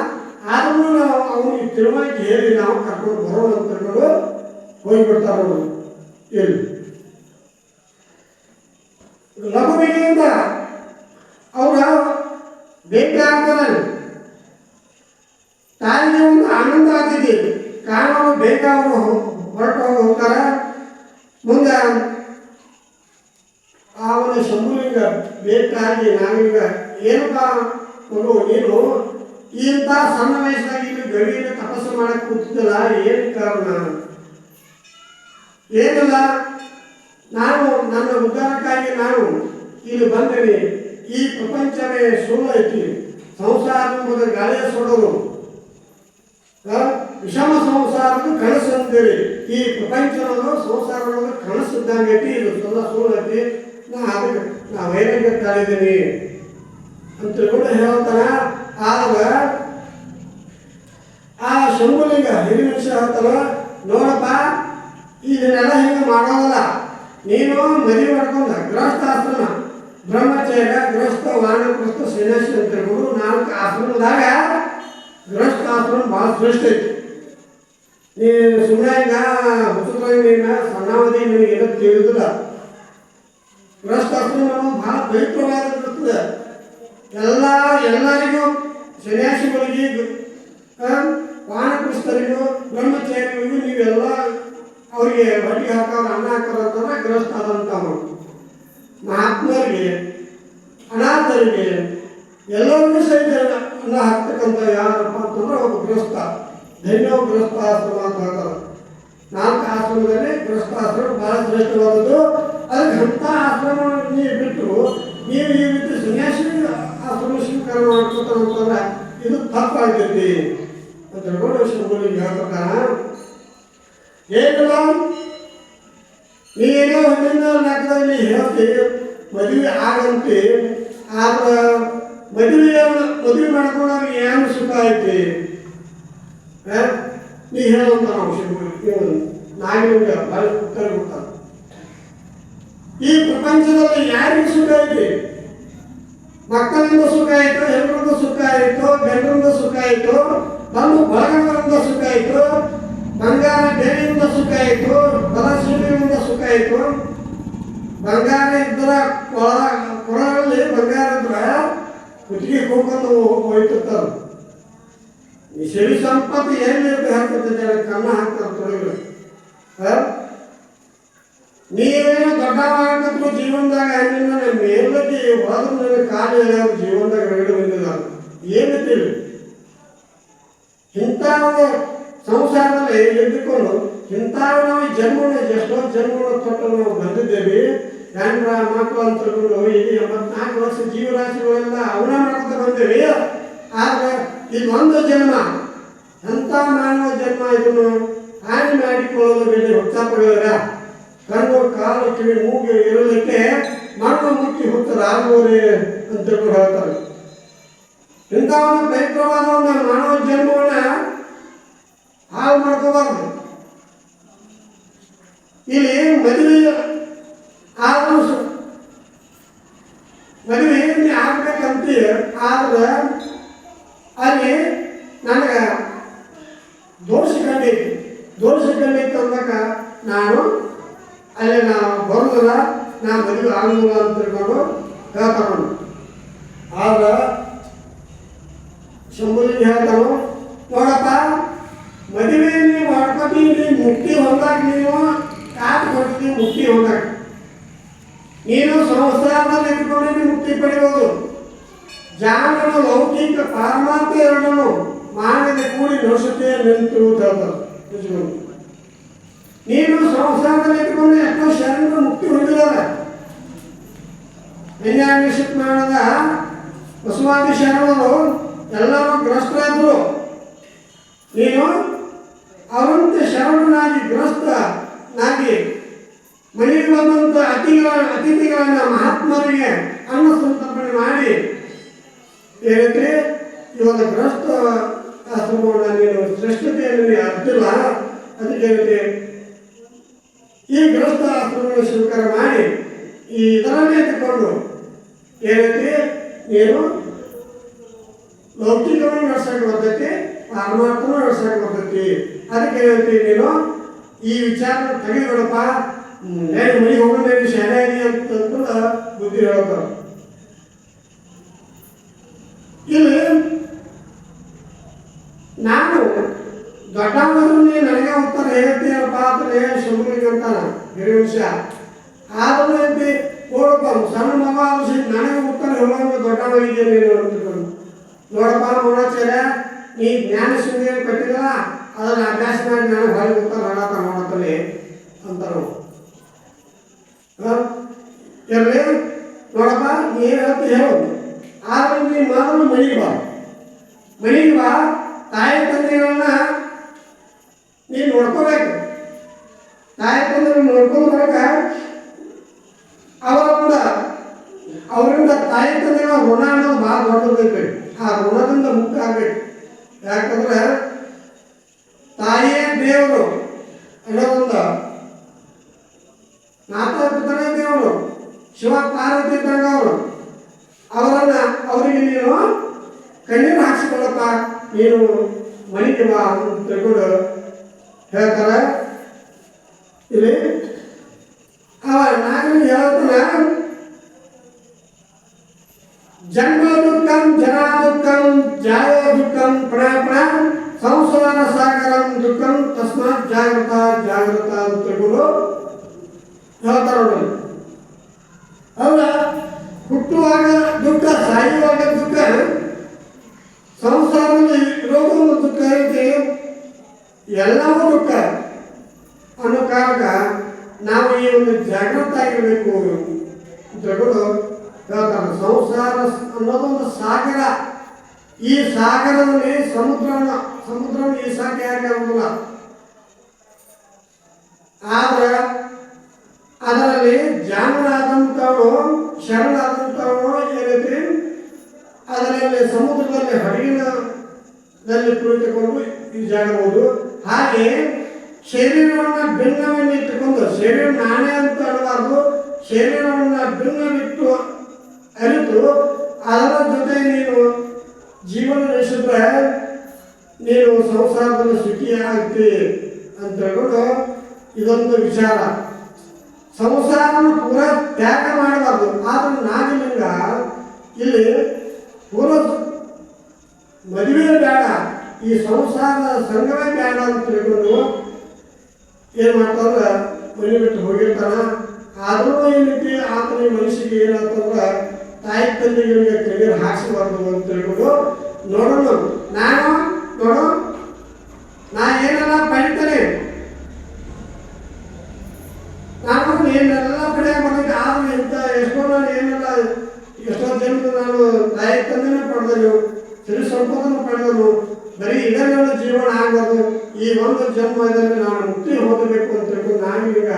ಆದ್ರೂ ನಾವು ಅವನಿಗೆ ತಿಳುವಳಿಕೆ ಹೇಳಿ ನಾವು ಕರ್ಕೊಂಡು ಬರೋಣ ಅಂತ ತಿಳ್ಕೊಂಡು ಹೋಗಿಬಿಡ್ತಾರ. ಅವರು ಇಲ್ಲಿ ಲಘುವಿಗೆಯಿಂದ ಅವರ ಬೇಕಾಗ್ತಾರೆ, ತಾಯಿಗೆ ಒಂದು ಆನಂದ ಆಗ್ತಿದೆ. ಕಾರಣ ಬೇಕಾದ್ರು ಹೊರಟು ಹೋಗ್ತಾರೆ. ಮುಂದೆ ಅವನ ಶಂಭುಲಿಂಗ ಬೇಕಾಗಿ ನಾವೀಗ ಏನಪ್ಪ ಮಗು ನೀನು ಇಂಥ ಸಣ್ಣ ವಯಸ್ಸಾಗಿ ಇಲ್ಲಿ ಗಡಿಯಲ್ಲಿ ತಪಸ್ಸು ಮಾಡಕ್ಕೆ ಕೂತಿದ್ದಲ್ಲ, ಏನು ಕಾರಣ? ಏನಿಲ್ಲ, ನಾನು ನನ್ನ ಉದ್ಧಾರಕ್ಕಾಗಿ ನಾನು ಇಲ್ಲಿ ಬಂದೇನೆ. ಈ ಪ್ರಪಂಚವೇ ಸುಳ್ಳು ಐತಿ, ಸಂಸಾರ ಎಂಬುದು ಗಾಳಿಯ ಸುಡೋದು, ವಿಷಮ ಸಂಸಾರದ ಕನಸು ಅಂತೀರಿ. ಈ ಪ್ರಪಂಚವನ್ನು ಸಂಸಾರ ಅನ್ನೋದು ಕನಸು ಇದ್ದಂಗೆ ಐತಿ, ಇದು ಸುಳ್ಳು ಐತಿ, ನಾ ವೈರಾಗ್ಯ ತಾಳಿದ್ದೀನಿ ಅಂತ ತಿಳ್ಕೊಂಡು ಹೇಳ್ತಾನ. ಆಗ ಆ ಶಂಭುಲಿಂಗ ಹಿರಿಯ ಮನುಷ್ಯ ಹೇಳ್ತಾನ, ನೋಡಪ್ಪ ಇದನ್ನೆಲ್ಲ ಹಿಂಗೆ ಮಾಡೋದಲ್ಲ, ನೀನು ಮದುವೆ ಮಾಡ್ಕೊಂಡ ಗೃಹಸ್ಥಾಶ್ರಮ ಬ್ರಹ್ಮಚರ್ಯ ಗೃಹಸ್ಥ ವಾನಪ್ರಸ್ಥ ಸನ್ಯಾಸಿ ಅಂತ ಹೇಳ್ಬೋದು 4 ಆಶ್ರಮದಾಗ ಗೃಹಸ್ಥಾಶ್ರಮ ಭಾಳ ಶ್ರೇಷ್ಠ ಐತಿ. ನೀನು ಸುಮ್ಮನೆ ಈಗ ಹುಚ್ಚುತ್ರಂಗಿನ ಸಣ್ಣಾವಧಿ ನಿನಗೇನೋ ತಿಳಿದಿಲ್ಲ. ಗೃಹಸ್ಥಾಶ್ರಮ ಅನ್ನೋದು ಭಾಳ ಪವಿತ್ರವಾಗಿರ್ತದೆ. ಎಲ್ಲರಿಗೂ ಸನ್ಯಾಸಿಗಳಿಗೆ ವಾನಪ್ರಸ್ಥರಿಗೂ ಬ್ರಹ್ಮಚಾರಿಗಳಿಗೂ ನೀವೆಲ್ಲ ಅವರಿಗೆ ಹೊಟ್ಟಿಗೆ ಹಾಕೋರು ಅನ್ನ ಹಾಕೋರು ಅಂತಂದ್ರೆ ಗೃಹಸ್ಥ ಆದಂಥವ್ರು. ಮಹಾತ್ಮರಿಗೆ ಅನಾಥರಿಗೆ ಎಲ್ಲರಿಗೂ ಸಹಿತ ಅನ್ನ ಹಾಕ್ತಕ್ಕಂಥ ಯಾರಪ್ಪ ಅಂತಂದ್ರೆ ಒಬ್ಬ ಗೃಹಸ್ಥ, ಧನ್ಯ ಗೃಹಸ್ಥಾಶ್ರಮ ಅಂತ ಹೇಳ್ತಾರೆ. 4 ಆಶ್ರಮದಲ್ಲಿ ಗೃಹಸ್ಥಾಶ್ರಮ ಭಾಳ ಶ್ರೇಷ್ಠವಾದದ್ದು. ಅದಕ್ಕೆ ಅಂಥ ಆಶ್ರಮ ನೀವು ಬಿಟ್ಟು ನೀವು ಈ ರೀತಿ ಸನ್ಯಾಸಿ ಆಶ್ರಮ ಸ್ವೀಕಾರ ಮಾಡ್ಕೊತಾರಂತಂದ್ರೆ ಇದು ತಪ್ಪಾಗ್ತೈತಿ ಅಂತ ಹೇಳ್ಕೊಂಡು ಶಂಭುಲಿಂಗ ಹೇಳ್ತಾನ. ಏನಿಲ್ಲ, ನೀನೇನೋ ಹೊಂದಿನ ನಾಲ್ಕದಲ್ಲಿ ಹೇಳ್ತಿ ಮದುವೆ ಆಗಂತಿ, ಆದ್ರೆ ಮದುವೆ ಮಾಡ್ಕೊಂಡವ್ರಿಗೆ ಏನು ಸುಖ ಐತಿ ನೀ ಹೇಳುವಂತ ನಾವು ಶಂಭುಲಿಂಗ ನಾಯಿಗೆ ಭಾಳ ಉತ್ತರ ಕೊಡ್ತಾನೆ. ಈ ಪ್ರಪಂಚದಲ್ಲಿ ಯಾರಿಗೆ ಸುಖ ಐತಿ? ಮಕ್ಕಳಿಂದ ಸುಖ ಆಯಿತು, ಹೆಣ್ಣರಿಂದ ಸುಖ ಆಯಿತು, ಗಂಡರಿಂದ ಸುಖ ಆಯಿತು, ಬಂದು ಬಳಗಗಳಿಂದ ಸುಖ ಆಯಿತು, ಬಂಗಾರ ಬೇರೆಯಿಂದ ಸುಖ ಆಯಿತು, ಬಲಶೀಲಿಯಿಂದ ಸುಖ ಆಯಿತು. ಬಂಗಾರ ಇದ್ದರ ಕೊಳಗಳಲ್ಲಿ ಬಂಗಾರ ಇದ್ರೆ ಕುತ್ತಿಗೆ ಹೋಗ್ಕೊಂಡು ಹೋಯ್ತಿರ್ತಾರೆ. ಈ ಸಿರಿ ಸಂಪತ್ತು ಏನಿರುತ್ತೆ ಹಾಕ್ತಿರ್ತಾರೆ, ಕನ್ನ ಹಾಕ್ತಾರೆ ತೊಳೆಗಳು. ನೀವೇನೋ ದೊಡ್ಡವಾಗಬೇಕು ಜೀವನದಾಗ ನಿನ್ನ ಮೇಲಕ್ಕೆ ಹೋದ್ರು ನನ್ನ ಕಾಲು ಏನಾದ್ರು ಜೀವನದಾಗ ರಗಡೆ ಬಂದಿಲ್ಲ ಏನು ತಿಳಿ. ಇಂಥ ಒಂದು ಸಂಸಾರದಲ್ಲಿ ಎದ್ದುಕೊಂಡು ಇಂಥ ನಾವು ಜನ್ಮವನ್ನು ಎಷ್ಟೋ ಜನ್ಮವನ್ನು ತೊಟ್ಟು ನಾವು ಬಂದಿದ್ದೇವೆ. ಗಂಡ್ರ ಮಕ್ಕಳು ಅಂತ ತಿಳ್ಕೊಂಡು ಇಲ್ಲಿ 84 ವರ್ಷ ಜೀವರಾಶಿಗಳೆಲ್ಲ ಅವನ ಮಾಡ್ತಾ ಬಂದೇವೆ. ಆದರೆ ಇದೊಂದು ಜನ್ಮ, ಎಂಥ ಮಾನವ ಜನ್ಮ, ಇದನ್ನು ಹಾನಿ ಮಾಡಿಕೊಳ್ಳಲು ಬೇರೆ ಹುಚ್ಚಾಪಗಳ ಕಣ್ಣು ಕಾಲು ಕಿವಿ ಮೂಗು ಇರಲಿಕ್ಕೆ ಮಣ್ಣು ಮುಚ್ಚಿ ಹುತ್ತರಾಗುವರೆ ಅಂತ ಹೇಳ್ತಾರೆ. ಇಂಥ ಒಂದು ಪವಿತ್ರವಾದ ಒಂದು ಮಾನವ ಜನ್ಮವನ್ನ ಹಾಳು ಮಾಡ್ಕೋಬಾರ್ದು. ಇಲ್ಲಿ ಮದುವೆ ಆದ್ರೂ ಮದುವೆ ಆಗ್ಬೇಕಂತ ಆದ್ರೆ ಅಲ್ಲಿ ನನಗೆ ದೋಷ ಕಂಡೈತಿ ಅಂದಾಗ ನಾನು ಅಲ್ಲಿ ಬರೋದಿಲ್ಲ, ನಾ ಮದುವೆ ಆಗೋದಿಲ್ಲ ಅಂತ ತಿಳ್ಕೊಂಡು ಹೇಳ್ತಾನು. ಆದ್ರೆ ಶಂಭುಲಿಂಗ ಹೇಳ್ತಾನು, ನೋಡಪ್ಪ ಮದುವೆ ನೀವು ಮಾಡ್ಕೊತೀನಿ ಮುಕ್ತಿ ಹೊಂದಾಗ, ನೀನು ಕಾತು ಕೊಡ್ತೀನಿ ಮುಕ್ತಿ ಹೊಂದಾಗ, ನೀನು ಸಂಸಾರದಲ್ಲಿ ಇಟ್ಕೊಂಡು ಮುಕ್ತಿ ಪಡೆಯೋದು. ಜಾಣನು ಲೌಕಿಕ ಪಾರಮಾರ್ಥ ಎರಡನ್ನು ಮಾನದ ಕೂಡಿ ನಶತೆ ನಿಂತು ಹೇಳ್ತಾರೆ. ನೀನು ಸಂಸಾರದಲ್ಲಿ ಇಟ್ಕೊಂಡು ಎಷ್ಟೋ ಶರಣರು ಮುಕ್ತಿ ಹೊಂದಿದ್ದಾರೆ. ವಿಜ್ಞಾನ ಬಸವಾದಿ ಶರಣರು ಎಲ್ಲರೂ ಗ್ರಸ್ತರಾದ್ರು. ನೀನು ಅವರಂತೆ ಶರಣನಾಗಿ ಗ್ರಸ್ತನಾಗಿ ಮನೆಗೆ ಬಂದಂಥ ಅತಿಥಿಗಳನ್ನ ಮಹಾತ್ಮರಿಗೆ ಅನ್ನ ಸಂತರ್ಪಣೆ ಮಾಡಿ ಏನಂದ್ರೆ ಇವಾಗ ಗೃಹಸ್ಥ ಆಶ್ರಮವನ್ನು ನೀನು ಶ್ರೇಷ್ಠತೆಯನ್ನು ನೀನು ಅರ್ತಿಲ್ಲ. ಅದಕ್ಕೆ ಏನಂತೆ ಈ ಗೃಹಸ್ಥ ಆಶ್ರಮವನ್ನು ಸ್ವೀಕಾರ ಮಾಡಿ ಇದರನ್ನೇ ತಗೊಂಡು ಏನಂತೆ ನೀನು ಲೌಕಿಕವನ್ನು ನಡೆಸಕ್ಕೆ ಬರ್ತೈತಿ, ಪಾರಮಾರ್ಥನೂ ನಡೆಸಕ್ಕೆ ಬರ್ತೈತಿ. ಅದಕ್ಕೆ ಏನಂತೆ ನೀನು ಈ ವಿಚಾರ ತೆಗೆದುಕೊಡಪ್ಪ, ಮನೆಗೆ ಹೋಗೋಣ ಶಾಲೆಯಾಗಿ ಅಂತ ಬುದ್ಧಿ ಹೇಳ್ತಾರೆ. ಇಲ್ಲಿ ನಾನು ದೊಡ್ಡವರು ನನಗೆ ಉತ್ತರ ಹೇಳ್ತೀನಪ್ಪ ಅಂತಲೇ ಶಂಭುಲಿಂಗ ಅಂತಾನ ಹಿರಿವಂಶ. ಆದರೂ ಎಂತಿ ನೋಡಪ್ಪ ಸಣ್ಣ ಮಗ ನನಗೆ ಉತ್ತರ ಹೇಳೋದು ದೊಡ್ಡವರಿಗೆ ನೀನು ಅಂತಿಕೊಂಡು ನೋಡಪ್ಪ ನೋಡಾಚಾರ್ಯ, ನೀ ಜ್ಞಾನ ಸುಂದರ ಕಟ್ಟಿಲ್ಲ, ಅದನ್ನು ಅಭ್ಯಾಸ ಮಾಡಿ ನಾನು ಹೊರಗೆ ಉತ್ತರ ಹೇಳತ್ತ ನೋಡತ್ತಲೇ ಅಂತಾರೆ. ಇರಲಿ ನೋಡಪ್ಪ, ನೀ ಏನು ಹೇಳ್ತಿ ಹೇಳು, ಆದ್ರೆ ನೀ ಮೊದಲು ಮನೆಗೆ ಬಾ. ಮನೆಗೆ ಬಾ, ತಾಯಿ ತಂದೆಗಳನ್ನ ನೀನು ನೋಡ್ಕೋಬೇಕು. ತಾಯಿ ತಂದೆ ನೋಡ್ಕೊಂಡ್ರಾಗ ಅವರಿಂದ ತಾಯಿ ತಂದೆಗಳ ಋಣ ಅನ್ನೋದು ಭಾಳ ದೊಡ್ಡದೈತೆ. ಆ ಋಣದಿಂದ ಮುಕ್ತ ಆಗ್ಬೇಕು. ಯಾಕಂದ್ರೆ ತಾಯಿಯೇ ದೇವರು ಅನ್ನೋದೊಂದ ನಾಥನೇ ದೇವರು, ಶಿವ ಪಾರ್ವತಿ ಇದ್ದಂಗ ಅವರಿಗೆ ನೀನು ಕಣ್ಣೀರು ಹಾಕ್ಸಿಕೊಳ್ಳಪ್ಪ, ನೀನು ಮನೆಗೆ ಬಾ ಅಂತ ತಿಳ್ಕೊಂಡು ಹೇಳ್ತಾರೆ. ಇಲ್ಲಿ ನಾಗನಿಗೆ ಹೇಳ್ತಾನ, ಜನ್ಮ ದುಃಖಂ ಜರಾ ದುಃಖಂ ಜಾಯ ದುಃಖಂ ಪುನಃ ಸಂಸಾರ ಸಾಗರಂ ದುಃಖಂ ತಸ್ಮಾತ್ ಜಾಗೃತ ಜಾಗೃತ ಅಂತ ತಿಳ್ಕೊಂಡು ಹೇಳ್ತಾರೆ ನೋಡಿ. ಅಲ್ಲ, ಹುಟ್ಟುವಾಗ ದುಃಖ, ಸಾಯುವಾಗ ದುಃಖ, ಸಂಸಾರದಲ್ಲಿ ಇರೋದು ಒಂದು ದುಃಖ ಐತಿ, ಎಲ್ಲವೂ ದುಃಖ ಅನ್ನೋ ಕಾರಣ ನಾವು ಈ ಒಂದು ಜಾಗೃತ ಆಗಿರಬೇಕು ಅಂತ ಹೇಳ್ಕೊಂಡು ಹೇಳ್ತಾರೆ. ಸಂಸಾರ ಅನ್ನೋದೊಂದು ಸಾಗರ. ಈ ಸಾಗರದಲ್ಲಿ ಸಮುದ್ರವನ್ನು ಈಸಾಕ ಯಾಕಾಗುದಿಲ್ಲ. ಆದ್ರೆ ಅದರಲ್ಲಿ ಜಾಣರಾದಂಥವ್ರು, ಶರಣಾದಂಥವ್ರು ಏನೈತಿ, ಅದರಲ್ಲಿ ಸಮುದ್ರದಲ್ಲಿ ಹಡಗಿನಲ್ಲಿ ಕುಳಿತುಕೊಂಡು ಈಜಾಡಬಹುದು. ಹಾಗೆ ಶರೀರವನ್ನು ಭಿನ್ನವನ್ನಿಟ್ಟುಕೊಂಡು, ಶರೀರ ನಾನೇ ಅಂತ ಅನ್ನಬಾರ್ದು, ಶರೀರವನ್ನು ಭಿನ್ನವಿಟ್ಟು ಅರಿತು ಅದರ ಜೊತೆ ನೀನು ಜೀವನ ನಡೆಸಿದ್ರೆ ನೀನು ಸಂಸಾರದಲ್ಲಿ ಸುಖಿಯಾಗ್ತಿ ಅಂತ ಹೇಳ್ಕೊಂಡು ಇದೊಂದು ವಿಚಾರ. ಸಂಸಾರವನ್ನು ಪೂರ ತ್ಯಾಗ ಮಾಡಬಾರ್ದು. ಆದ್ರೆ ನಾಗಲಿಂಗ ಇಲ್ಲಿ ಪೂರ ಮದುವೆ ಬೇಡ, ಈ ಸಂಸಾರದ ಸಂಘವೇ ಬೇಡ ಅಂತ ತಿಳ್ಕೊಂಡು ಏನು ಮಾಡ್ತಾರ, ಮನೆ ಬಿಟ್ಟು ಹೋಗಿರ್ತಾನ. ಆದರೂ ಈ ರೀತಿ ಆತನ ಮನಸ್ಸಿಗೆ ಏನಾಗ್ತಂದ್ರೆ ತಾಯಿ ತಂದೆಗಳಿಗೆ ಕಣ್ಣೀರು ಹಾಕಿಸಬಾರ್ದು ಅಂತ ತಿಳ್ಕೊಂಡು ನೋಡೋಣ. ನಾ ಏನೆಲ್ಲ ಪಡಿತೇನೆ, ನಾನು ಏನೆಲ್ಲ ಪಡೆಯಕ್ಕೆ ಬಂದಿದ್ದೆ. ಆದ್ರೆ ಇಂಥ ಎಷ್ಟೋ ಜನ್ಮ ನಾನು ತಾಯಿ ತಂದೆನೇ ಪಡೆದನು, ಸಿರಿ ಸಂಪದನ್ನು ಪಡೆದನು. ಬರೀ ಇದನ್ನೆಲ್ಲ ಜೀವನ ಆಗಬಾರ್ದು, ಈ ಒಂದು ಜನ್ಮದಲ್ಲಿ ನಾನು ಮುಕ್ತಿ ಹೋಗಬೇಕು ಅಂತ ತಿಳ್ಕೊಂಡು ನಾವೀಗ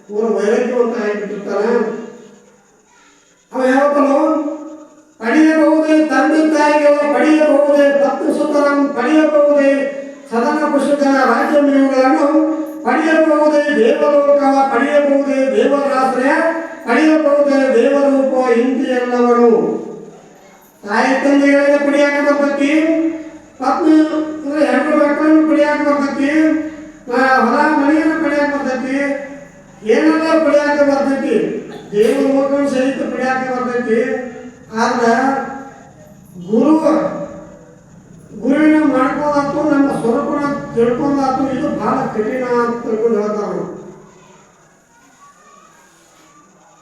ಪೂರ ವೈರಾಗ್ಯವಂತ ಆಗಿಬಿಟ್ಟಿರ್ತಾನೆ. ಅವ ಹೇಳ್ತಾನು, ಪಡೆಯಬಹುದೇ ತಂದೆ ತಾಯಿಗಳ, ಪಡೆಯಬಹುದೇ ಪತ್ನಿ ಸುತರಂ, ಪಡೆಯಬಹುದೇ ಸದನ ಪುಷ್ಪಗಳ ರಾಜ್ಯ ಮೇವುಗಳನ್ನು, ಪಡೆಯಬಹುದೇ ದೇವಲೋಕ, ಪಡೆಯಬಹುದೇ ದೇವರಾಶ್ರಯ, ಪಡೆಯಬಹುದೇ ದೇವರೂಪ ಇಂತಿ ಎಲ್ಲವರು. ತಾಯಿ ತಂದೆಗಳಿಗೆ ಪಡಿಯಾಕ ಬರ್ತೈತಿ, ಪತ್ನಿ ಅಂದ್ರೆ ಹೆಣ್ಣು ಮಕ್ಕಳನ್ನು ಪಡಿಯಾಕ ಬರ್ತೈತಿ, ಹೊಲ ಮನೆಯನ್ನು ಪಡಿಯಾಕ ಬರ್ತೈತಿ, ಏನೆಲ್ಲ ಪಡಿಯಾಕ ಬರ್ತೈತಿ, ದೇವರ ಲೋಕವನ್ನು ಸಹಿತ ಪಡಿಯಾಕ ಬರ್ತೈತಿ. ಆದ್ರೆ ಗುರುವಿನ ಮಾಡ್ಕೋದಾತು, ನಮ್ಮ ಸ್ವರೂಪನ ತಿಳ್ಕೊಂಡಾತು, ಇದು ಬಹಳ ಕಠಿಣ ಅಂತ ತಿಳ್ಕೊಂಡು ಹೇಳ್ತಾರೆ.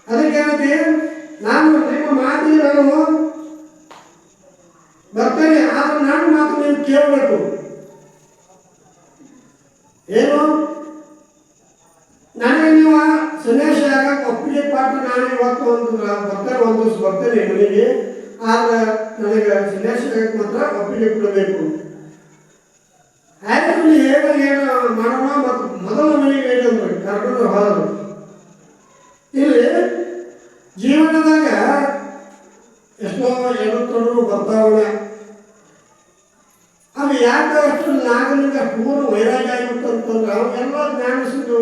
ಅದಕ್ಕೆ ನಾನು ನಿಮ್ಮ ಮಾತಿಗೆ ನಾನು ಬರ್ತೇನೆ, ಆದ್ರೆ ನನ್ನ ಮಾತು ನೀವು ಕೇಳಬೇಕು. ಏನು ನನಗೆ ನೀವು ಸನ್ಯಾಸಿ ಆಗಕ್ಕೆ ಒಪ್ಪಿಗೆ ಪಾಠ ನಾನು ಇವತ್ತು ಒಂದು ದಿವಸ ಬರ್ತೇನೆ ಮನೆಗೆ. ಆದ್ರೆ ನನಗೆ ಸನ್ಯಾಸಿ ಆಗಕ್ಕೆ ಮಾತ್ರ ಒಪ್ಪಿಗೆ ಕೊಡಬೇಕು. ಆಯ್ತು, ಏನು ಮಾಡೋಣ. ಮತ್ತು ಮೊದಲ ಮನೆಗೆ ಏನಂದ್ರೆ ಕರ್ಕೊಂಡು ಹೋದರು. ಇಲ್ಲಿ ಜೀವನದಾಗ ಎಷ್ಟೋ ಎಡತೊಡರು ಬರ್ತಾವಳೆ. ಅವು ಯಾಕೆ ಅಷ್ಟು ನಾಗಲಿಂಗ ಪೂರ್ಣ ವೈರಾಗ್ಯ ಆಗಿಬಿಟ್ಟು ಅಂತಂದ್ರೆ ಅವೆಲ್ಲ ಜ್ಞಾನಿಸಿದ್ದು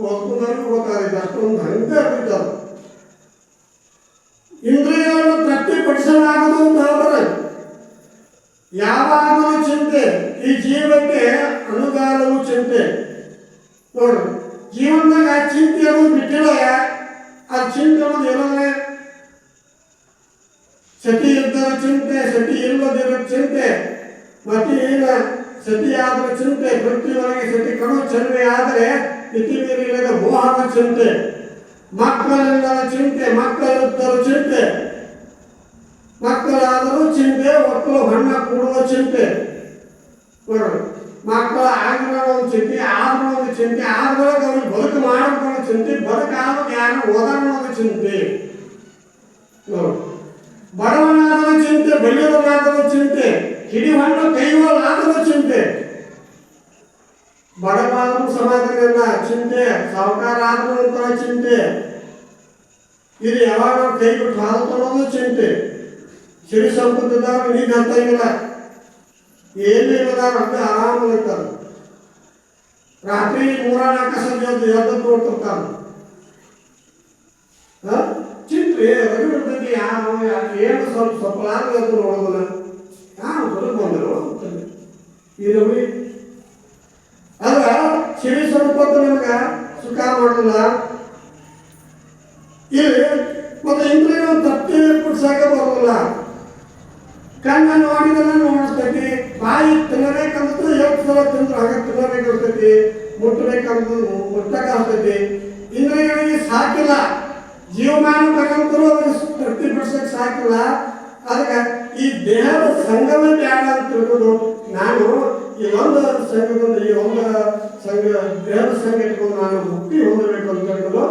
ಓದ್ಕೊಂಡವ್ರಿಗೆ ಗೊತ್ತಾಗಿದೆ. ಅಷ್ಟೊಂದು ಹಂಗೆ ಆಗಿದ್ದಾವೆ. ಇಂದ್ರಿಯಗಳನ್ನು ತೃಪ್ತಿಪಡಿಸಲಾಗದು ಅಂತ ಹೇಳ್ತಾರೆ. ಯಾವಾಗಲೂ ಚಿಂತೆ, ಈ ಜೀವಕ್ಕೆ ಅನುಗಾಲವು ಚಿಂತೆ. ನೋಡ್ರಿ, ಜೀವನದಾಗ ಆ ಚಿಂತೆ ಅನ್ನೋದು ಬಿಟ್ಟಿಲ್ಲ. ಆ ಚಿಂತೆ ಅನ್ನೋದು ಏನಂದ್ರೆ ಸತಿ ಇದ್ದರ ಚಿಂತೆ, ಸತಿ ಇಲ್ಲದಿರೋ ಚಿಂತೆ, ಮತ್ತೆ ಈಗ ಸತಿಯಾದ ಚಿಂತೆ, ಪೃಥ್ವಿಯೊಳಗೆ ಸತಿ ಕಡು ಚೆಲುವೆ ಆದರೆ ಇತಿ ಮೀರಿಲ್ಲದ ಮೋಹದ ಚಿಂತೆ, ಮಕ್ಕಳಿಲ್ಲದ ಚಿಂತೆ, ಮಕ್ಕಳಿದ್ದರೂ ಚಿಂತೆ, ಮಕ್ಕಳಾದರೂ ಚಿಂತೆ, ಮಕ್ಕಳು ಬಣ್ಣ ಕೂಡುವ ಚಿಂತೆ. ನೋಡ್ರಿ, ಮಕ್ಕಳ ಆಗಿರೋ ಒಂದು ಚಿಂತೆ, ಆದ್ರೂ ಒಂದು ಚಿಂತೆ, ಆದ್ರೊಳಗೆ ಅವ್ರಿಗೆ ಬದುಕು ಮಾಡೋದು ಚಿಂತೆ, ಬದುಕಾಗ ಯಾರು ಓದನ್ನೋದು ಚಿಂತೆ. ನೋಡಿ, ಬಡವನಾದರೂ ಚಿಂತೆ, ಬಲಿಯದನಾದರೂ ಚಿಂತೆ, ಹಿಡಿಹಣ್ಣು ಕೈಗೊಳ್ಳಾದರೂ ಚಿಂತೆ, ಬಡವಾದರೂ ಸಮಾಧಾನ ಇಲ್ಲ, ಚಿಂತೆ, ಸಾಹುಕಾರ ಆದರೂ ಒಂಥರ ಚಿಂತೆ, ಇದು ಯಾವಾಗ ಕೈ ಬಿಟ್ಟು ಹಾಲು ತೊಗೊಳೋದು ಚಿಂತೆ, ಸಿರಿ ಸಂಪತ್ತಿದ್ದವ್ರು ನಿಧಿ ಅಂತ ಇಲ್ಲ, ಏನು ಇಲ್ಲದಾರ ಅಂತ ಆರಾಮ ಇರ್ತಾರೆ, ರಾತ್ರಿ 3-4 ಸಂಜೆ ಎದ್ದು ನೋಡ್ತಿರ್ತಾರೆ. ಚಿಂತೆ ರವಿ ಬಿಡ್ತೈತಿ, ಏನು ಸ್ವಲ್ಪ ಎದ್ದು ನೋಡೋದಿಲ್ಲ, ಯಾವ ಹೊರಗೆ ಬಂದರು ಈ ರವಿ ಅದ್ರ ಸಿರಿ ಸಂಪತ್ತು ನಮ್ಗೆ ಸುಖ ಮಾಡೋದಿಲ್ಲ. ಇಲ್ಲಿ ಮತ್ತು ಇಂದ್ರಿಯ ತಪ್ಪಿ ಪುಡ್ಸಾಕ ಬರೋದಿಲ್ಲ. ಕಣ್ಣನ್ನು ಮಾಡಿದೆಲ್ಲ ನೋಡಿಸ್ತೈತಿ, ಬಾಯಿ ತಿನ್ನಬೇಕಂದ್ರೆ 8 ಸಲ ತಿಂದ್ರೆ ಹಾಗೆ ತಿನ್ನಬೇಕಿರ್ತೈತಿ, ಮುಟ್ಟಬೇಕಂದ್ರೆ ಮುಟ್ಟಕ್ಕಾಗ್ತೈತಿ. ಇಂದ್ರಿಯಗಳಿಗೆ ಸಾಕಿಲ್ಲ, ಜೀವಮಾನ ತಗೊಂತರೂ ಅವ್ರಿಗೆ ತೃಪ್ತಿಪಡಿಸಕ್ಕೆ ಸಾಕಿಲ್ಲ. ಅದಕ್ಕೆ ಈ ದೇಹದ ಸಂಘವೇ ಬೇಡ ಅಂತ ತಿಳ್ಕೊಂಡು ನಾನು ಈ ಒಂದು ಸಂಘದಿಂದ ಈ ಒಂದು ಸಂಘ ದೇಹದ ಸಂಘ ಇಟ್ಕೊಂಡು ನಾನು ಮುಕ್ತಿ ಹೊಂದಬೇಕು ಅಂತ ಹೇಳ್ಕೊಂಡು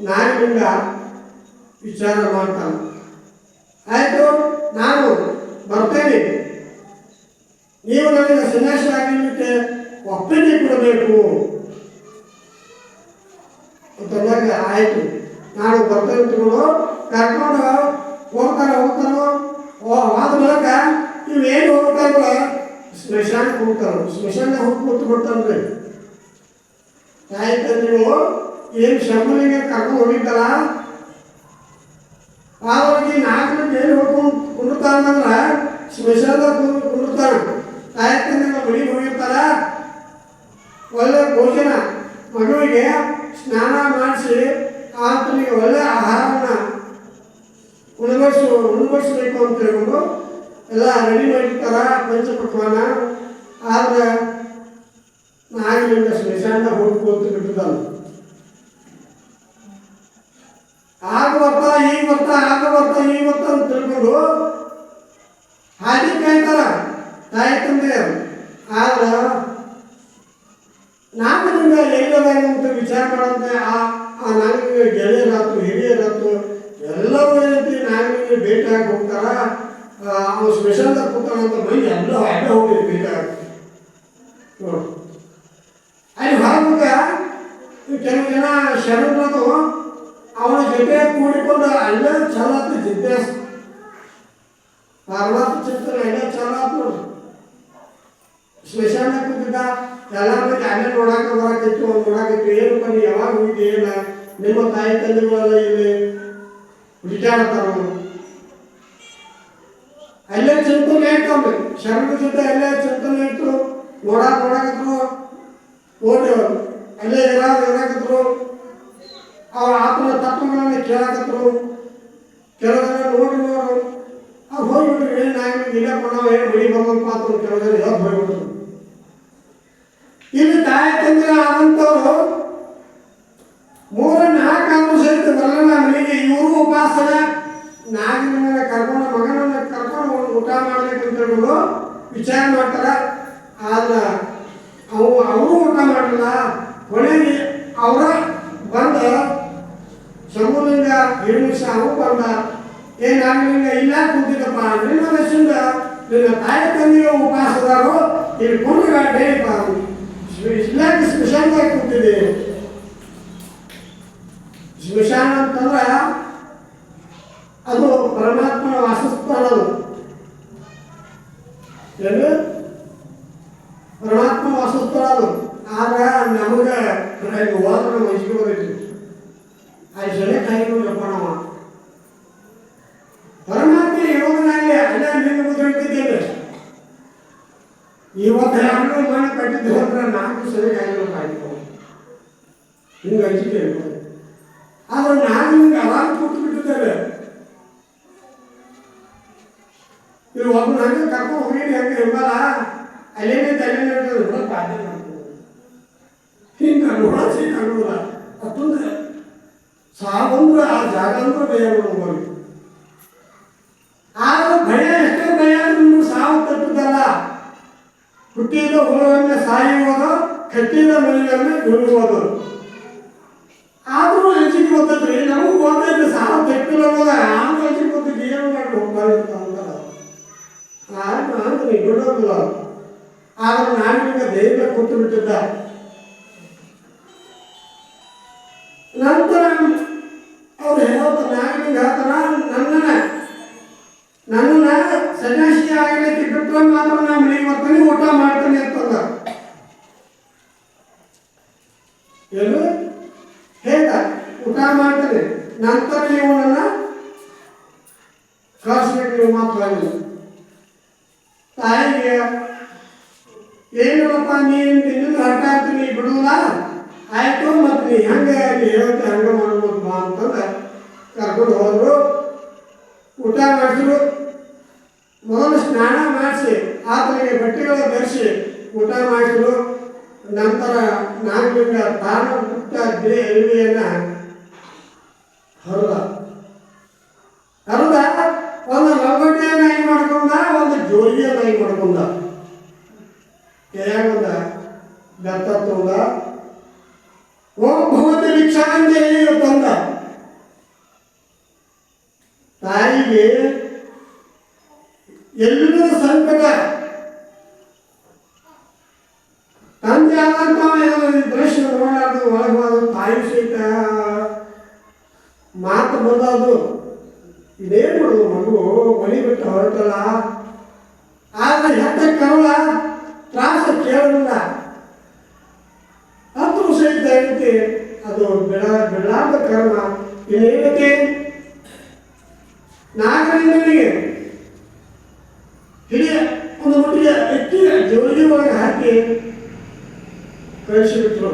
ನಾನಿಂದ ವಿಚಾರ ಮಾಡ್ತಾನೆ. ಆಯಿತು, ನಾನು ಬರ್ತೇನೆ, ನೀವು ನನಗೆ ಸನ್ಯಾಸಿ ಆಗಲಿಕ್ಕೆ ಒಪ್ಪಿಗೆ ಕೊಡಬೇಕು ಅಂತಂದಾಗ ಆಯಿತು ನಾನು ಬರ್ತೇನೆ ತಗೊಂಡು ಕರ್ಕೊಂಡು ಹೋಗ್ತಾರೋ ಆದ ಮೂಲಕ ಇವೇನು ಹೋಗ್ತಾರಲ್ಲ ಸ್ಮಶಾನಕ್ಕೆ ಹೋಗ್ತಾರ, ಸ್ಮಶಾನ ಹೋಗಿ ಕೂತು ಬಿಡ್ತಾನ್ರಿ. ತಾಯಿ ತಂದೆಗಳು ಏನು ಶಂಭುಲಿಗೆ ಕರ್ಕೊಂಡು ಹೋಗಿದ್ದಲ್ಲ ಅವ್ರಿಗೆ 4 ಗಂಟೆ ಏನು ಹೋಗ್ಕೊಂಡು ಕುಂಡಿರ್ತಾನಂದ್ರೆ ಸ್ಮಶಾನದಾಗ ಕುಂಡಿರ್ತಾನೆ. ತಾಯಿ ತಂದೆಗಳು ಮನೆಗೆ ಹೋಗಿರ್ತಾರ, ಒಳ್ಳೆ ಭೋಜನ ಮಗುವಿಗೆ ಸ್ನಾನ ಮಾಡಿಸಿ ಆತನಿಗೆ ಒಳ್ಳೆ ಆಹಾರವನ್ನು ಉಣಬಡಿಸ್ಬೇಕು ಅಂತ ಹೇಳ್ಕೊಂಡು ಎಲ್ಲ ರೆಡಿ ಮಾಡಿರ್ತಾರ ಪಂಚಪಕ್ವಾನ. ಆದ್ರೆ ನಾಗಲಿಂಗ ಸ್ಮಶಾನ ಹೋಗಿ ಕೂತು ಬಿಟ್ಟಿದ್ದಾನೆ. ಆಗ ಬರ್ತಾ ಈಗ ಬರ್ತಾ ಆಗ ಬರ್ತಾ ಈಗ ಬರ್ತಾ ಅಂತ ತಿಳ್ಕೊಂಡು ಹಾಗೆ ಕಾಯ್ತಾರ ತಾಯಿ ತಂದೆ. ಆದ್ರೆ ನಾಗಲಿಂಗ ಎಲ್ಲದಾಗ ಅಂತ ವಿಚಾರ ಮಾಡಂತೆ ಆ ನಾಗಲಿಂಗ ಗೆಳೆಯರಾತು ಹಿರಿಯರಾತು ಎಲ್ಲರೂ ಏನಂತ ನಾಗಲಿಂಗ ಭೇಟಿಯಾಗಿ ಹೋಗ್ತಾರ. ಅವನು ಸ್ಪೆಷಲ್ದಾಗ ಕೂತಾನಂತ ಮಂದಿ ಎಲ್ಲ ಅಡ್ಡ ಹೋಗಿ ಭೇಟಿಯಾಗ ನೋಡಿ. ಅಲ್ಲಿ ಹೊರಗ ಕೆಲವು ಜನ ಶರಣರದು ಅವನ ಜೊತೆ ಕೂಡಿಕೊಂಡು ಅಲ್ಲೇ ಚಲಾತು ಜಿಜ್ಞಾಸ ಪಾರ್ವತ ಚಿತ್ರ ಅಲ್ಲೇ ಚಲಾತ್ ನೋಡಿ. ಸ್ಮಶಾನ ಕೂತಿದ್ದ ಎಲ್ಲ ಮಂದಿ ಅಲ್ಲೇ ಬರಾಕಿತ್ತು ನೋಡಾಕಿತ್ತು. ಏನು ಬನ್ನಿ ಯಾವಾಗ ಹೋಗಿದ್ದೆ, ಏನ ನಿಮ್ಮ ತಾಯಿ ತಂದೆಗಳೆಲ್ಲ ಇಲ್ಲಿ ಹುಡುಕಾಡ್ತಾರ. ಅಲ್ಲೇ ಚಿಂತನೆ ಇಟ್ಟು ಶರಣರ ಜೊತೆ ಅಲ್ಲೇ ಚಿಂತನೆ ಇಟ್ಟು ನೋಡಾಕತ್ರು, ಓಡಿ ಅಲ್ಲೇ ಇರಾಕತ್ರು. ಅವ್ರ ಆತನ ತತ್ವಗಳನ್ನು ಕೇಳಾಕತ್ರು. ಕೆಲವು ಜನ ನೋಡಿ ಅವ್ರು ಹೋಗ್ಬಿಟ್ರು, ಏನು ನಾಯಿ ಇಲ್ಲ ನಾವು ಏನು ಬಳಿ ಬರ್ಬೇಕು ಅಂತ ಕೆಲವು ಜನ ಯಾವ್ದು ಹೋಗ್ಬಿಟ್ರು. ಇಲ್ಲಿ ತಾಯಿ ತಂದೆ ಆದಂಥವ್ರು 3-4 ಸಹಿತ ಬರಲ್ಲ ಮನೆಗೆ. ಇವರು ಉಪಾಸನೆ ನಾಗಿನ ಕರ್ಕೊಂಡು ಮಗನನ್ನು ಕರ್ಕೊಂಡು ಊಟ ಮಾಡ್ಬೇಕಂತ ಹೇಳ್ಬೋದು ವಿಚಾರ ಮಾಡ್ತಾರ. ಆದ್ರೆ ಅವರು ಊಟ ಮಾಡಲಿಲ್ಲ. ಕೊನೆಗೆ ಅವರ ಬಂದ ಶಂಭುಲಿಂಗ ಹಿಡಿಮಿಷ ಅವು ಬಂದ, ನಾಗಲಿಂಗ ಇಲ್ಲ ಕೂತಿದ್ದಪ್ಪ, ನಿನ್ನ ದಶಿಂದ ನಿನ್ನ ತಾಯಿ ತಂದೆಗೆ ಉಪವಾಸದಾರು ಇಲ್ಲಿ ಕೊಂಡುಗಾಡೆ ಇಲ್ಲಾಕೆ ಸ್ಮಶಾನದಾಗ ಕೂತಿದೆ. ಸ್ಮಶಾನ ಅಂತಂದ್ರೆ ಅದು ಪರಮಾತ್ಮನ ವಾಸಸ್ಥಾನ. ಅದು ಏನು ಪರಮಾತ್ಮನ ವಾಸಸ್ಥಾನ ಅದು. ಆದ್ರೆ ನಮಗೆ ಹೋದ್ರೆ ನಮ್ಮ ವಯಸ್ಸಿಗೆ ಬರೈತಿ ಆ ಜನ ಕಾಯ್ಕೊಂಡ್ರಪ್ಪ ನಾವು ಪರಮಾತ್ಮ ಇರೋದನಾಗಲಿ ಅಲ್ಲೇ ನಿನ್ನ ಮುದ್ರಿದ್ದೇವೆ. ಇವತ್ತು ಯಾರು ಮನೆ ಕಟ್ಟಿದ್ದು ಅಂದ್ರೆ 4 ಸರಿ ಕಾಯಿಗಳು ಕಾಯ್ಕೊ ಹಿಂಗೆ ಹಂಚಿಕೆ ಇರ್ಬೋದು. ಆದ್ರೆ ನಾನು ನಿಮ್ಗೆ ಅವಾಗ ಕೂತು ಬಿಟ್ಟಿದ್ದೇವೆ. ಇದು ಒಬ್ಬ ಹಂಗೆ ಕರ್ಕೊಂಡು ಹೋಗಿನಿ ಹಂಗೆ ಇರ್ಬಲ್ಲ, ಅಲ್ಲೇನೇ ತಲೆ ಪಾಠ ಮಾಡ್ತೀವಿ ಹಿಂಗೆ ನೋಡಸಿ ಕಾಣುವುದಿಲ್ಲ. ಅಷ್ಟೊಂದು ಸಾವಂದ್ರೆ ಆ ಜಾಗ ಅಂದ್ರೆ ಭಯ ಹೋಗಿ. ಆದ್ರೆ ಭಯ ಎಷ್ಟೇ ಭಯ ಅಂದ್ರೆ ಸಾವು ತಪ್ಪಿದ್ದಲ್ಲ. ಹುಟ್ಟಿದ ಹುಳವನ್ನೇ ಸಾಯುವುದು, ಕಟ್ಟಿದ ಮನೆಯನ್ನೇ ಬೀಳುವುದು. ಆದ್ರೂ ಅಂಜಿಕೆ ಗೊತ್ತೈತ್ರಿ, ನಮಗೂ ಗೊತ್ತೈತೆ ಸಾವು ತಪ್ಪಿಲ್ಲ ಅನ್ನೋದ. ಆದ್ರೂ ಅಂಜಿಕೆ ಗೊತ್ತೈತಿ, ಏನು ಮಾಡಿ ಹೋಗ್ಬಾರ್ದು ಅಂತ ನೀ ಬಿಡೋದಿಲ್ಲ. ಆದ್ರೆ ನಾನಿಗೆ ಧೈರ್ಯ ಕೂತು ಬಿಟ್ಟಿದ್ದ. ನಂತರ ಅವ್ರು ಹೇಳೋದು ನಾಗಿನಿಗೆ ಹೇಳ್ತಾರ, ನನ್ನನ್ನ ಸನ್ಯಾಸಿ ಆಗಲಿಕ್ಕೆ ಬಿಟ್ಟರೆ ಮಾತ್ರ ನಾ ಮನೆಗೆ ಬರ್ತಾನೆ, ಊಟ ಮಾಡ್ತಾನೆ ಅಂತಂದ. ಏನು ಹೇಗ ಊಟ ಮಾಡ್ತಾನೆ, ನಂತರ ನೀವು ನನ್ನ ಕಳಿಸ್ಬೇಕು ನೀವು ಮಾತ್ರ. ತಾಯಿಗೆ ಏನಪ್ಪ ನೀನು ಇನ್ನೂ ಹಠ ಆಗ್ತೀನಿ ಬಿಡುವುಲ್ಲ, ಆಯಿತು ಮತ್ತು ನೀ ಹೆಂಗೆ ನೀ ಹೇಳ್ತಿ ಹಂಗೆ ಮಾಡ್ಬೋದು ಬಾ ಅಂತಂದ್ರೆ ಕರ್ಕೊಂಡು ಹೋದರು. ಊಟ ಮಾಡಿಸಿದ್ರು. ಮೊದಲು ಸ್ನಾನ ಮಾಡಿಸಿ ಆತನಿಗೆ ಬಟ್ಟೆಗಳು ಧರಿಸಿ ಊಟ ಮಾಡಿಸಿದ್ರು. ನಂತರ ನಾಗಲಿಂಗ ತಾನು ಪುಟ್ಟ ದೇವಿಯನ್ನು ಹರಿದ ಒಂದು ಲಂಗೋಟಿಯನ್ನಾಗಿ ಮಾಡ್ಕೊಂಡ, ಒಂದು ಜೋಲಿಯನ್ನಾಗಿ ಮಾಡ್ಕೊಂಡ. ಕೈಯಾಗೊಂದ ಬೆತ್ತ ತೊಂದ, ಓಂ ಭಗವತಿ ಭಿಕ್ಷಾಂತ ತಂದ. ತಾಯಿಗೆ ಎಲ್ಲರೂ ಸಂಕಟ. ತಂದೆ ಆದಂತ ದೃಶ್ಯ ನೋಡಾಡು ಒಳಗೋದು. ತಾಯಿ ಸಹಿತ ಮಾತು ಬಂದದು, ಇದೇನು ಮಾಡೋದು ಮಗು ಮನೆ ಬಿಟ್ಟು ಹೊರಟಲ್ಲ. ಆದರೆ ಹೆತ್ತ ಕರುಳ ತ್ರಾಸ ಕೇಳಲಿಲ್ಲ. ಹತ್ತು ಸಹಿತ ಐತಿ ಅದು ಬಿಡಲಾರ್ದ ಕರ್ಮ. ಇನ್ನೇನೈತಿ ನಾಗಲಿಂಗನಿಗೆ ಹಿಡಿಯ ಒಂದು ಮುಟ್ಟಿಗೆ ಎತ್ತಿ ಜೋಳಿಗೆ ಒಳಗೆ ಹಾಕಿ ಕಳಿಸಿಬಿಟ್ರು.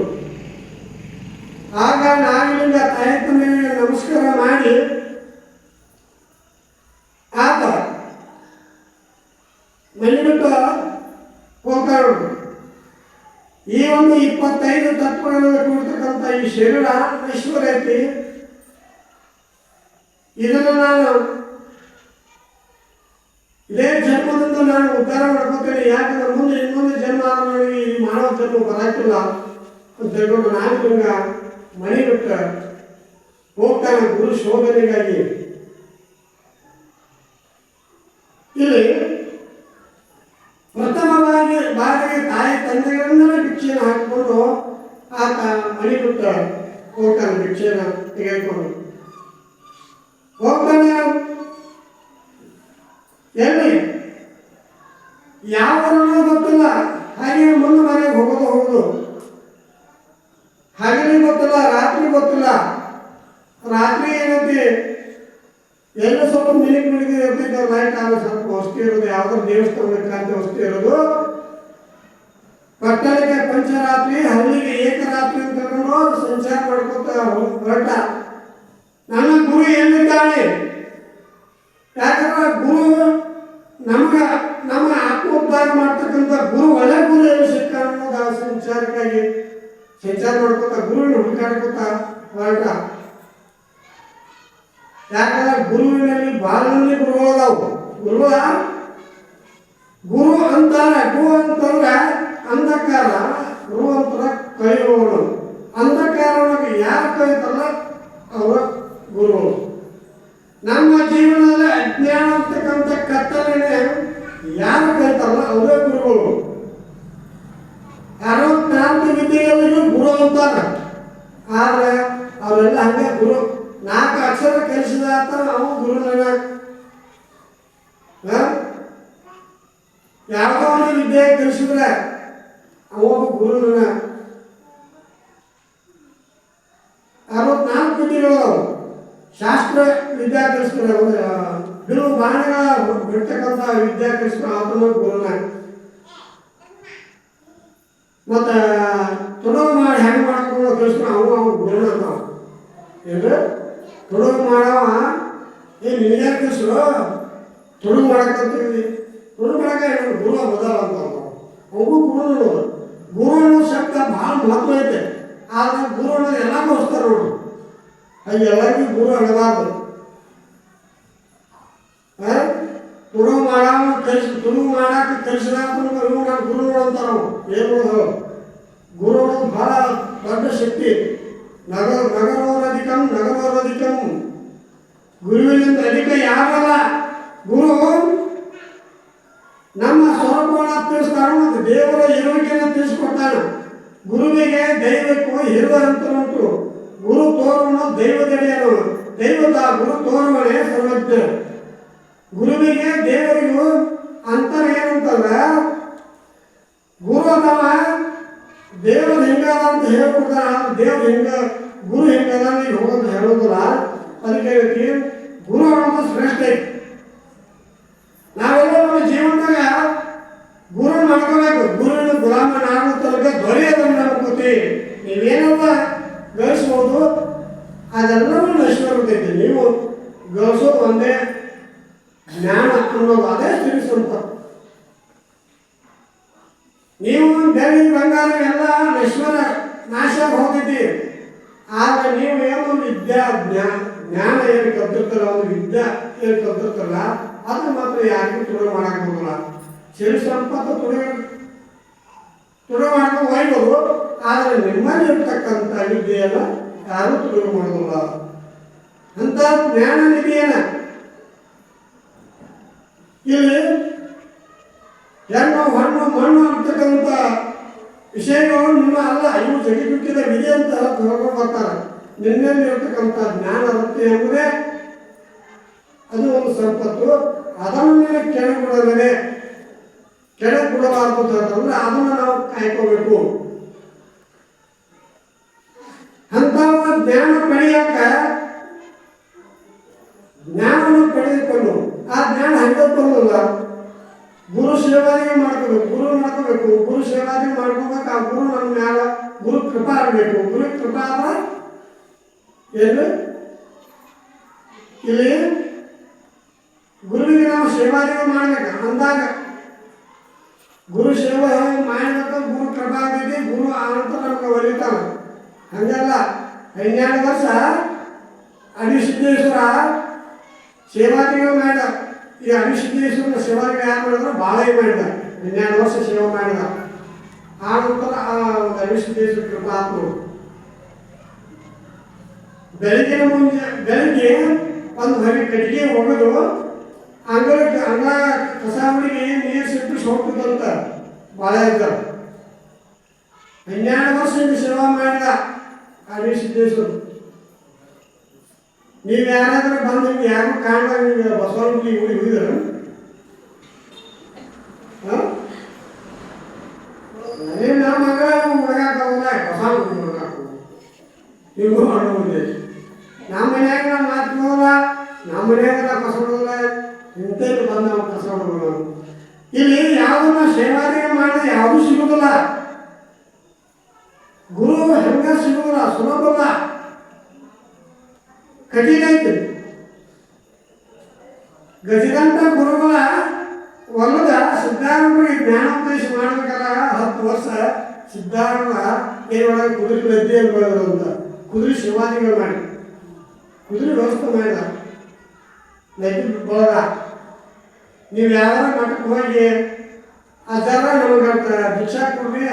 ಆಗ ನಾಗಲಿಂಗ ತಾಯಿ ತಂದೆಗೆ ನಮಸ್ಕಾರ ಮಾಡಿ ಆತ ಮನೆ ಬಿಟ್ಟು ಹೋಗ್ತಾರೆ. ಈ ಒಂದು 25 ತತ್ವಗಳಲ್ಲಿ ಕೂಡ್ತಕ್ಕಂಥ ಈ ಶರೀರ ಐಶ್ವರ್ಯ ಐತಿ. ಇದನ್ನು ನಾನು ಇದೇ ಜನ್ಮದಿಂದ ನಾನು ಉದ್ಧಾರ ಮಾಡ್ಕೋತೇನೆ. ಯಾಕಂದ್ರೆ ಮುಂದೆ ಇನ್ನೊಂದು ಜನ್ಮ ನನಗೆ ಈ ಮಾನವ ಜನ್ಮ ಬರಾಕಿಲ್ಲ ಅಂತ ಹೇಳ್ಕೊಂಡು ನಾಗಲಿಂಗ ಮನೆ ಬಿಟ್ಟು ಹೋಗ್ತಾನೆ ಗುರು ಶೋಧನೆಗಾಗಿ. ಇಲ್ಲಿ ಪ್ರಥಮವಾಗಿ ಬಾರಿಗೆ ತಾಯಿ ತಂದೆಗಳನ್ನೆಲ್ಲ ಭಿಕ್ಷೆಯನ್ನು ಹಾಕಿಕೊಂಡು ಆತ ಮನೆ ಬಿಟ್ಟು ಹೋಗ್ತಾನೆ. ಭಿಕ್ಷೆಯನ್ನು ತೆಗೆದುಕೊಂಡು ಹೋಗ್ತಾನೆ. ಎಲ್ಲಿ ಯಾವ ಗೊತ್ತಿಲ್ಲ. ಹಾಗೆ ಮುಂದೆ ಮನೆಗೆ ಹೋಗೋದು ಹಗಲಿ ಗೊತ್ತಿಲ್ಲ, ರಾತ್ರಿ ಗೊತ್ತಿಲ್ಲ. ರಾತ್ರಿ ಏನಂತೆ ಎಲ್ಲ ಸ್ವಲ್ಪ ಮಿನಿಗೆ ಇರ್ತಿದ್ದ ಲೈಟ್ ಆಗ ಸ್ವಲ್ಪ ವಸ್ತು ಇರೋದು, ಯಾವ್ದಾದ್ರು ದೇವಸ್ಥಾನಕ್ಕೆ ಅಂತ ವಸ್ತು ಇರೋದು. ಪಟ್ಟಣಕ್ಕೆ ಪಂಚರಾತ್ರಿ, ಹಳ್ಳಿಗೆ ಏಕರಾತ್ರಿ ಅಂತ ಕರ್ಕೊಂಡು ಸಂಚಾರ ಮಾಡ್ಕೊತ ಹೊರಟ. ನನ್ನ ಗುರು ಎಲ್ಲಿದ್ದಾನೆ? ಯಾಕಂದ್ರೆ ಗುರು ನಮ್ಮ ಆತ್ಮೋದ್ಧಾರ ಮಾಡ್ತಕ್ಕಂಥ ಗುರು, ಒಳ್ಳೆ ಗುರು ಎಲ್ಲಿ ಸಿಕ್ಕ ಅನ್ನೋದು ಸಂಚಾರಕ್ಕಾಗಿ ಸಂಚಾರ ಮಾಡ್ಕೊತ ಗುರುವಿನ ಹುಡುಕಾಡ್ಕೊತ ಹೊರಟ. ಯಾಕಂದ್ರೆ ಗುರುವಿನಲ್ಲಿ ಬಾಲನಲ್ಲಿ ಗುರುಗಳದಾವು. ಗುರು ಅಂತಾರೆ, ಗುರು ಅಂತಂದ್ರೆ ಅಂಧಕಾರ, ಗುರು ಅಂತರ ಕಳೆಯುವವನು. ಅಂಧಕಾರವಾಗಿ ಯಾರು ಕಲಿತಾರಲ್ಲ ಅವರ ಗುರುಗಳು. ನಮ್ಮ ಜೀವನದಲ್ಲಿ ಅಜ್ಞಾನ ಅಂತಕ್ಕಂಥ ಕತ್ತಲನೆ ಯಾರು ಕಲಿತಾರಲ್ಲ ಅವರೇ ಗುರುಗಳು. 64 ವಿದ್ಯೆಗಳಿಗೂ ಗುರು ಅಂತಾರೆ. ಆದರೆ ಅವರೆಲ್ಲ ಹಂಗೆ ಗುರು 4 ಅಕ್ಷರ ಕಲಿಸಿದ ಅವನು ಗುರುನ. ಯಾವುದೋ ಒಂದು ವಿದ್ಯೆ ಕಲಿಸಿದ್ರೆ ಅವನು ಗುರುನ. 64 ವಿದ್ಯೆಗಳು ಶಾಸ್ತ್ರ ವಿದ್ಯಾ ಕಲಿಸ್ತಾರೆ. ಬಿಡುವು ಬಾಣಗಳ ಬಿಡ್ತಕ್ಕಂಥ ವಿದ್ಯಾ ಕಲಿಸ್ತಾರೆ ಅವನು ಗುರುನ. ಮತ್ತು ತುಡುಗು ಮಾಡಿ ಹೆಂಗೆ ಮಾಡ್ಕೊಂಡು ಕಲಿಸ್ತಾರೆ ಅವನು ಗುರುನ ಅಂತಾವ. ಏನು ತುಡುಗು ಮಾಡವ ನಿನಗೆ ಕಲಿಸ್ರು ತುಡುಗು ಮಾಡಕ್ಕಂತೀವಿ. ತುಡುಗು ಮಾಡಕ್ಕೆ ಗುರು ಬದಲ ಅಂತ ಅವನು ಗುರು ನೋಡೋದು. ಗುರು ಅನ್ನೋ ಶಬ್ದ ಭಾಳ ಮಹತ್ವ ಐತೆ. ಆದರೆ ಗುರು ಅನ್ನೋದು ಎಲ್ಲರಿಗೂ ಹೊಸ್ತಾರೆ ನೋಡು. ಅದು ಎಲ್ಲರಿಗೂ ಗುರು ಅನ್ನಬಾರ್ದು. ತುಡುಗು ಮಾಡವ ತುಡುಗು ಮಾಡಕ್ಕೆ ಕಲಿಸಿದಾಕ ನಾನು ಗುರು ಅಂತಾರ. ಏನು ಗುರು ಅನ್ನೋದು ಭಾಳ ದೊಡ್ಡ ಶಕ್ತಿ. ನಗರೋರಧಿಕಂ ಗುರುವಿನಿಂದ ಅಧಿಕ ಯಾರಲ್ಲ. ಗುರು ನಮ್ಮ ಸ್ವರೂಪವನ್ನು ತಿಳಿಸ್ತಾನೆ ಮತ್ತು ದೇವರ ಇರುವಿಕೆಯನ್ನು ತಿಳಿಸ್ಕೊಡ್ತಾನೆ. ಗುರುವಿಗೆ ದೈವಕ್ಕೂ ಇರುವ ಅಂತರುಂಟು. ಗುರು ತೋರುವನು ದೈವದಡಿಯನು, ದೈವದ ಗುರು ತೋರುವನೇ ಸರ್ವಜ್ಞ. ಗುರುವಿಗೆ ದೇವರಿಗೂ ಅಂತರ ಏನಂತಂದ್ರೆ ಗುರು ಅಥವಾ ದೇವರು ಹಿಂಗದ ಅಂತ ಹೇಳ್ಕೊಡ್ತಾರ. ದೇವ್ರು ಹಿಂಗ ಗುರು ಹಿಂಗದ ಈಗ ಹೋಗೋದು ಹೇಳೋದಿಲ್ಲ. ಅದಕ್ಕೆ ಹೇಳ್ತಿ ಗುರು ಅನ್ನೋದು ಶ್ರೇಷ್ಠ ಐತಿ. ನಾವೆಲ್ಲ ನಮ್ಮ ಜೀವನದಾಗ ಗುರು ಮಾಡ್ಕೋಬೇಕು. ಗುರುವಿನ ಗುಲಾಮನಾಗೋ ತನಕ ದೊರೆಯೋದನ್ನು ನಂಬ್ಕೋತೀವಿ. ನೀವೇನಪ್ಪ ಗಳಿಸ್ಬೋದು, ಅದೆಲ್ಲವೂ ನಶ್ವರ ಬರ್ತೈತಿ. ನೀವು ಗಳಿಸೋದು ಒಂದೇ ಜ್ಞಾನ ಅನ್ನೋದು, ಅದೇ ಸಿರಿ ಸಂಪತ್ತು. ನೀವು ಬೆಳ್ಳಿ ಬಂಗಾರ ಎಲ್ಲ ನಶ್ವರ ನಾಶ ಹೋಗೈತಿ. ಆದರೆ ನೀವು ಏನು ವಿದ್ಯಾ ಜ್ಞಾನ ಏನು ಕಲ್ತಿರ್ತಾರ, ಒಂದು ವಿದ್ಯೆ ಏನು ಕಲ್ತಿರ್ತಾರಲ್ಲ, ಅದು ಮಾತ್ರ ಯಾರಿಗೂ ತುಳು ಮಾಡಕ್ಕೆ ಹೋಗಲ್ಲ. ಸಿರಿ ಸಂಪತ್ತು ತುಳು ಮಾಡ್ಕೊಂಡು ಒಯ್ಬೋದು. ಆದರೆ ನಿಮ್ಮಲ್ಲಿ ಇರ್ತಕ್ಕಂಥ ವಿದ್ಯೆಯನ್ನು ಯಾರೂ ತುಳು ಮಾಡೋದಿಲ್ಲ. ಅಂತ ಜ್ಞಾನ ನಿಧಿಯನ್ನ ಇಲ್ಲಿ ಹೆಣ್ಣು ಹಣ್ಣು ಮಣ್ಣು ಅಂತಕ್ಕಂಥ ವಿಷಯಗಳು ನಿಮ್ಮ ಅಲ್ಲ, ಇವು ಜಗತ್ತಿನ ವಿಧಿ ಅಂತ ತಿಳ್ಕೊಂಡು ಬರ್ತಾರೆ. ನಿನ್ನಲ್ಲಿ ಇರ್ತಕ್ಕಂಥ ಜ್ಞಾನ ವೃತ್ತಿ ಎಂಬುದೇ ಅದು ಒಂದು ಸಂಪತ್ತು. ಅದನ್ನು ನೀವು ಕೆಳಗೆ ಬಿಡಬಾರ್ದು ಅಂತಂದ್ರೆ ಅದನ್ನು ನಾವು ಕಾಯ್ಕೋಬೇಕು. ಅಂತ ಜ್ಞಾನ ಪಡೆಯಕ ಜ್ಞಾನವನ್ನು ಪಡೆದುಕೊಂಡು ಆ ಜ್ಞಾನ ಹಂಗಲ್ಲ, ಗುರು ಸೇವಾದಿಗೆ ಮಾಡ್ಕೋಬೇಕು. ಗುರು ಸೇವಾದಿಗೆ ಮಾಡ್ಕೋಬೇಕು. ಆ ಗುರು ನಮ್ಮ ಮ್ಯಾಲ ಗುರು ಕೃಪಾ ಆಗಬೇಕು. ಗುರು ಕೃಪಾ ಆದ್ರೆ ಏನು ಇಲ್ಲಿ ಗುರುವಿಗೆ ನಾವು ಸೇವಾದಿಗೆ ಮಾಡ್ಬೇಕು. ಅಂದಾಗ ಗುರು ಸೇವೆ ಮಾಡಬೇಕು. ಗುರು ಕೃಪಾ ಆಗೈತಿ. ಗುರು ಅಂತ ನಮ್ಗೆ ಒಲಿತಾನೆ. ಹಂಗಲ್ಲ 12 ವರ್ಷ ಅಡಿಸಿದ್ದೇಶ್ವರ ಸೇವಾದಿಗಳು ಮಾಡಿದ. ಈ ಅಡಿಸಿದ್ದೇಶ್ವರನ ಸೇವಾದಿಗಳು ಯಾರು ಮಾಡಿದ್ರು? ಬಾಳಯ್ಯ ಮಾಡಿದ. 12 ವರ್ಷ ಸೇವೆ ಮಾಡಿದ. ಆ ನಂತರ ಅಡಿಸಿದ್ದೇಶ್ವರ ಕೃಪಾತ್ಮರು ಬೆಳಿಗ್ಗೆ ಒಂದು ಹೊರಗೆ ಕಟ್ಟಿಗೆ ಒಗೆದು ಅಂಗಳ ಕಸಾವಳಿಗೆ ನೀರು ಸಿಟ್ಟು ಹೋಗ್ತದಂತ ಬಾಳಯ್ಯ 12 ವರ್ಷದಿಂದ ಸೇವಾ ಮಾಡಿದ ಅಡಿಸಿದ್ದೇಶ್ವರ. ನೀವು ಯಾರಾದ್ರೂ ಬಂದು ನಿಮ್ಗೆ ಯಾರು ಕಾಣ್ದಾಗ ನೀವು ಬಸವನಿಗೆ ಹೋಗಿದ್ರ? ನಮ್ಮ ಮಗ ಹುಡುಗಾಕ ಹೋದ ಬಸವನಿಗೆ ಹುಡುಗಾಕ ನೀವು ಮಾಡೋದಿದೆ. ನಮ್ಮ ಮನ್ಯಾಗ ನಾವು ಮಾತ್ಕೋಲ್ಲ, ನಮ್ಮ ಮನ್ಯಾಗ ನಾವು ಕಸ ಹೊಡೋಲ್ಲ. ಇಂಥದ್ದು ಬಂದು ನಾವು ಕಸ ಹೊಡೋಲ್ಲ. ಇಲ್ಲಿ ಯಾವುದನ್ನ ಸೇವಾದಿಗೆ ಮಾಡಿದ್ರೆ ಯಾವುದೂ ಸಿಗೋದಿಲ್ಲ. ಗುರು ಹೆಂಗ ಸಿಗೋದಿಲ್ಲ, ಸುಲಭಲ್ಲ, ಕಠಿಣ ಐತಿ. ಗಜಗಂಟ ಗುರುಗಳ ಹೊಲದ ಸಿದ್ಧಾರೂಢರಿಗೆ ಜ್ಞಾನೋಪದೇಶ ಮಾಡ್ಬೇಕಲ್ಲ 10 ವರ್ಷ ಸಿದ್ಧಾರೂಢ ಏನೊಳಗೆ ಕುದುರೆ ನದಿಯಲ್ಲಿ ಬೆಳೆದ್ರು ಅಂತ ಕುದುರೆ ಶಿವಾದಿಗಳು ಮಾಡಿ ಕುದುರೆ ವ್ಯವಸ್ಥೆ ಮಾಡಿದ. ನದಿ ಬೆಳೆದ. ನೀವು ಯಾವ್ದಾರ ಮಠಕ್ಕೆ ಹೋಗಿ ಅಜ್ಜಾರ ನಮಗಂತ ದೀಕ್ಷಾ ಕೊಡ್ರಿ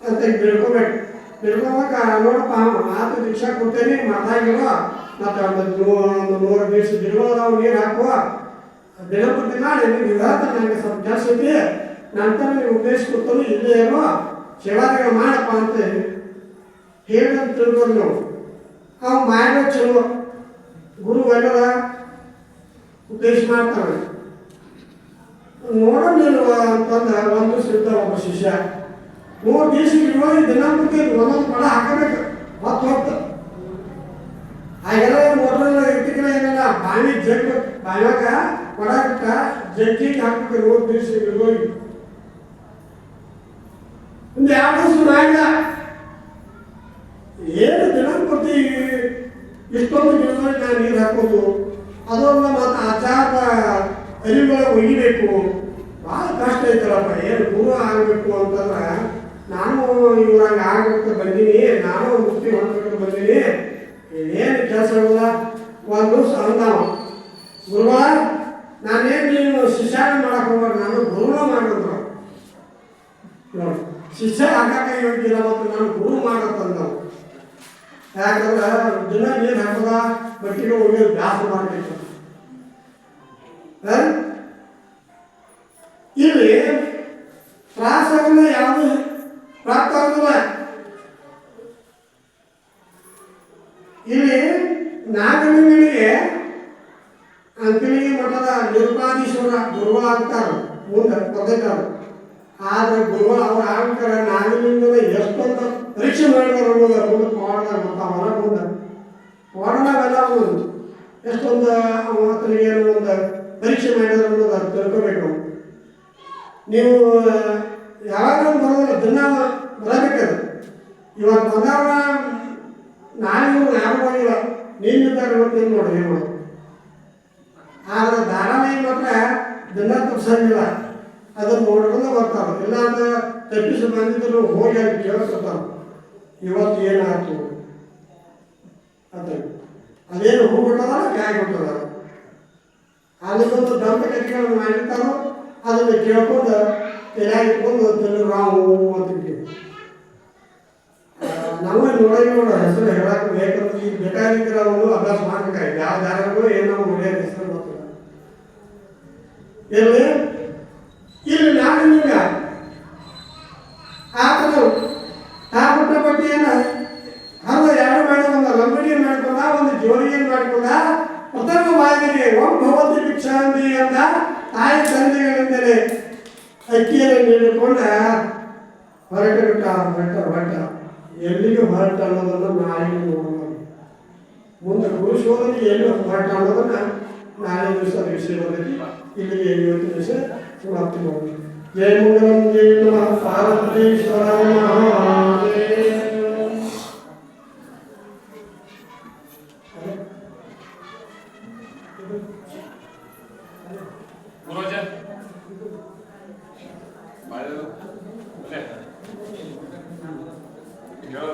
ಅಂತ ಬಿಡ್ಕೋಬೇಕು. ಬಿಡ್ಕೋಬೇಕು ನೋಡಪ್ಪ ಮಾತು ದೀಕ್ಷಾ ಕೊಡ್ತೇನೆ ಮಾತಾಗಿರೋ ಮತ್ತು ಒಂದು 100 ದಿವಸ ಗಿಡಗಳು ನೀರು ಹಾಕುವ ದಿನಪೂರ್ತಿ ಮಾಡಿ ನೀವು ಹೇಳ್ತಾರೆ. ನನಗೆ ಸ್ವಲ್ಪ ಕೆಲಸ ಐತಿ, ನಂತರ ನೀವು ಉಪದೇಶ ಕೊಡ್ತಾನೆ ಇಲ್ಲೇ ಏನೋ ಸೇವಾದಿಗಳು ಮಾಡಪ್ಪ ಅಂತ ಹೇಳಿ ಅಂತ ತಿಳ್ಕೊಂಡು ನಾವು ಅವು ಮಾಡೋ ಚಲೋ. ಗುರು ಎಲ್ಲರ ಉಪದೇಶ ಮಾಡ್ತಾನೆ. ನೋಡೋ ನೀನು ಅಂತಂದ್ರೆ ಒಂದು ಸಿದ್ಧ ಒಬ್ಬ ಶಿಷ್ಯ 3 ದಿವಸ ದಿನಪೂರ್ತಿ ಒಂದೊಂದು ಪಡ ಹಾಕಬೇಕು. ಹೊತ್ತು ಹಾಗೆಲ್ಲ ಮೊದಲೆಲ್ಲ ಇರ್ತಿಕ್ಕಿಲ್ಲ ಏನಿಲ್ಲ. ಬಾವಿ ಜಗ್ ಬಾವ್ಯಾಗ ಕೊಡಕ್ಕ ಜಗ್ಗಿಗೆ ಹಾಕ್ಬೇಕು. 3 ದಿವಸ ಹೋಗಿ ಒಂದು 2 ದಿವಸ ಮಾಡಿದ. ಏನು ದಿನಪೂರ್ತಿ ಇಷ್ಟೊಂದು ಗಿಡಗಳಿಗೆ ನಾನು ನೀರು ಹಾಕೋದು, ಅದೊಂದು ಮತ್ತು ಆಚಾರ ಅರಿವುಗಳ ಒಯ್ಯಬೇಕು. ಭಾಳ ಕಷ್ಟ ಐತಲ್ಲಪ್ಪ. ಏನು ಗುರು ಆಗಬೇಕು ಅಂತಂದ್ರೆ ನಾನು ಇವ್ರಂಗೆ ಆಗ್ಬೇಕು ಬಂದೀನಿ, ನಾನು ಮುಕ್ತಿ ಹೊಂದಬೇಕು ಬಂದೀನಿ, ಏನು ಕೆಲಸ ಇಲ್ಲ. ಒಂದು ದಿವಸ ಅಂದಾವ ಗುರುವ ನಾನೇನು ನೀನು ಶಿಷ್ಯಾನ ಮಾಡಕ್ಕೆ ಹೋಗ್ಬಾರ್ದು, ನಾನು ಗುರುನ ಮಾಡಿದ್ರು ನೋಡಿ. ಶಿಷ್ಯ ಹಾಕಾಕ ಯೋಗ್ಯಿಲ್ಲ ಮತ್ತು ನಾನು ಗುರು ಮಾಡತ್ತಂದವು. ಯಾಕಂದ್ರೆ ದಿನ ನೀರು ಹಾಕೋದ ಬಟ್ಟಿಗೆ ಹೋಗಿ ಬ್ಯಾಸ ಮಾಡ್ಬೇಕು. ಮಾಡೋದ್ರಿಂದ ಯಾವುದು ಪ್ರಾಪ್ತ ಆಗೋದಿಲ್ಲ. ಇಲ್ಲಿ ನಾಗಲಿಂಗನಿಗೆ ಅಂಕಲಿಗೆ ಮಠದ ನಿರುಪಾದೀಶ್ವರ ಗುರುಗಳಾಗ್ತಾರೆ ಮುಂದೆ ಪದ್ಧತಿಯವರು. ಆದರೆ ಗುರುಗಳು ಅವ್ರು ಆಗ್ತಾರೆ ನಾಗಲಿಂಗನ ಎಷ್ಟೊಂದು ಪರೀಕ್ಷೆ ಮಾಡಿದಾರೆ ಅನ್ನೋದು ಮುಂದಕ್ಕೆ ಮಾಡಿದಾಗ ಮತ್ತು ಅವರ ಮುಂದೆ ಮಾಡೋಣವೆಲ್ಲ ಎಷ್ಟೊಂದು ಮಾತನಿಗೆ ಒಂದು ಪರೀಕ್ಷೆ ಮಾಡಿದ್ರೆ ಅನ್ನೋದು ಅದು ತಿಳ್ಕೋಬೇಕು. ನೀವು ಯಾವಾಗ ಬರೋದಿಲ್ಲ ದಿನ ಬರಬೇಕದು. ಇವತ್ತು ಬಂದಾಗ ನಾಳೆ ಇವರು ಯಾರು ಬಂದಿಲ್ಲ, ನೀನಿದ್ದಾರೆ ಇವತ್ತೇನು ನೋಡಿ ಏನು ಮಾಡೋದು. ಆದರೆ ಧಾರಾವಾಹಿ ಮಾತ್ರ ದಿನ ತಪ್ಪಿಸಂಗಿಲ್ಲ, ಅದನ್ನು ನೋಡ್ಕೊಂಡು ಬರ್ತಾರೆ. ಇಲ್ಲಾಂದ್ರೆ ತಪ್ಪಿಸಿ ಬಂದಿದ್ರು ಹೋಗಿ ಅಲ್ಲಿ ಕೇಳಿಸ್ತಾರೆ ಇವತ್ತು ಏನಾಯ್ತು ಅಂತ. ಅದೇನು ಹೋಗ್ಬಿಟ್ಟದ ಕ್ಯಾಗ್ ಬಿಟ್ಟದ ಅದಕ್ಕೊಂದು ದಂತಕಥೆಗಳನ್ನು ಮಾಡಿರ್ತಾರೋ ಅದನ್ನು ಕೇಳ್ಕೊಂಡು ತಲೆಯಾಗಿಟ್ಕೊಂಡು ನಾವು ಅಂತಿದ್ದೀವಿ. ನಾವು ನೋಡ ಹೆಸರು ಹೇಳಕ್ಕೆ ಬೇಕಂದ್ರೆ ಈಗ ಬೇಕಾಗಿದ್ರೆ ಅವನು ಅಭ್ಯಾಸ ಮಾಡಬೇಕಾಗಿದೆ. ಯಾವ ದಾರಗಳು ಏನು ನಾವು ನೋಡಿದ ಹೆಸರು ಗೊತ್ತಿಲ್ಲ. ಇಲ್ಲಿ ನಾಗಲಿಂಗ ಆತನು ತಾಪುಟ್ಟ ಪಟ್ಟಿಯನ್ನು ಹರಿದ ಎರಡು ಮಾಡಿ ಒಂದು ಲಂಬಡಿಯನ್ನು ಮಾಡಿಕೊಂಡ, ಒಂದು ಜೋಡಿಯನ್ನು ಮಾಡಿಕೊಂಡ. ಪ್ರಥಮವಾಗಿಯೇ ಓಂ ಭಗವತಿ ಭಿಕ್ಷಾಂತಿ ಅಂತ ತಾಯಿ ತಂದೆಗಳಿಂದಲೇ ಅಕ್ಕಿಯನ್ನು ನೀಡಿಕೊಂಡ ಹೊರಟ ಎಲ್ಲಿಗೆ ಹೊರಟ ಅನ್ನೋದನ್ನು ನಾಳೆ ನೋಡೋಣ. ಮುಂದೆ ಗುರುಶೋಧನೆ ಎಲ್ಲಿ ಹೊರಟ ಅನ್ನೋದನ್ನು ನಾಳೆ ದಿವಸ ವಿಷಯ ಬಂದೈತಿ. ಇಲ್ಲಿಗೆ ಇವತ್ತು ವಿಷಯ ಸಮಾಪ್ತಿ ಮಾಡೋಣ. ಜಯ ಮಂಗಲಂ ಜಯ ನಮಃ ಪಾರ್ವತೀಶ್ವರ Yo,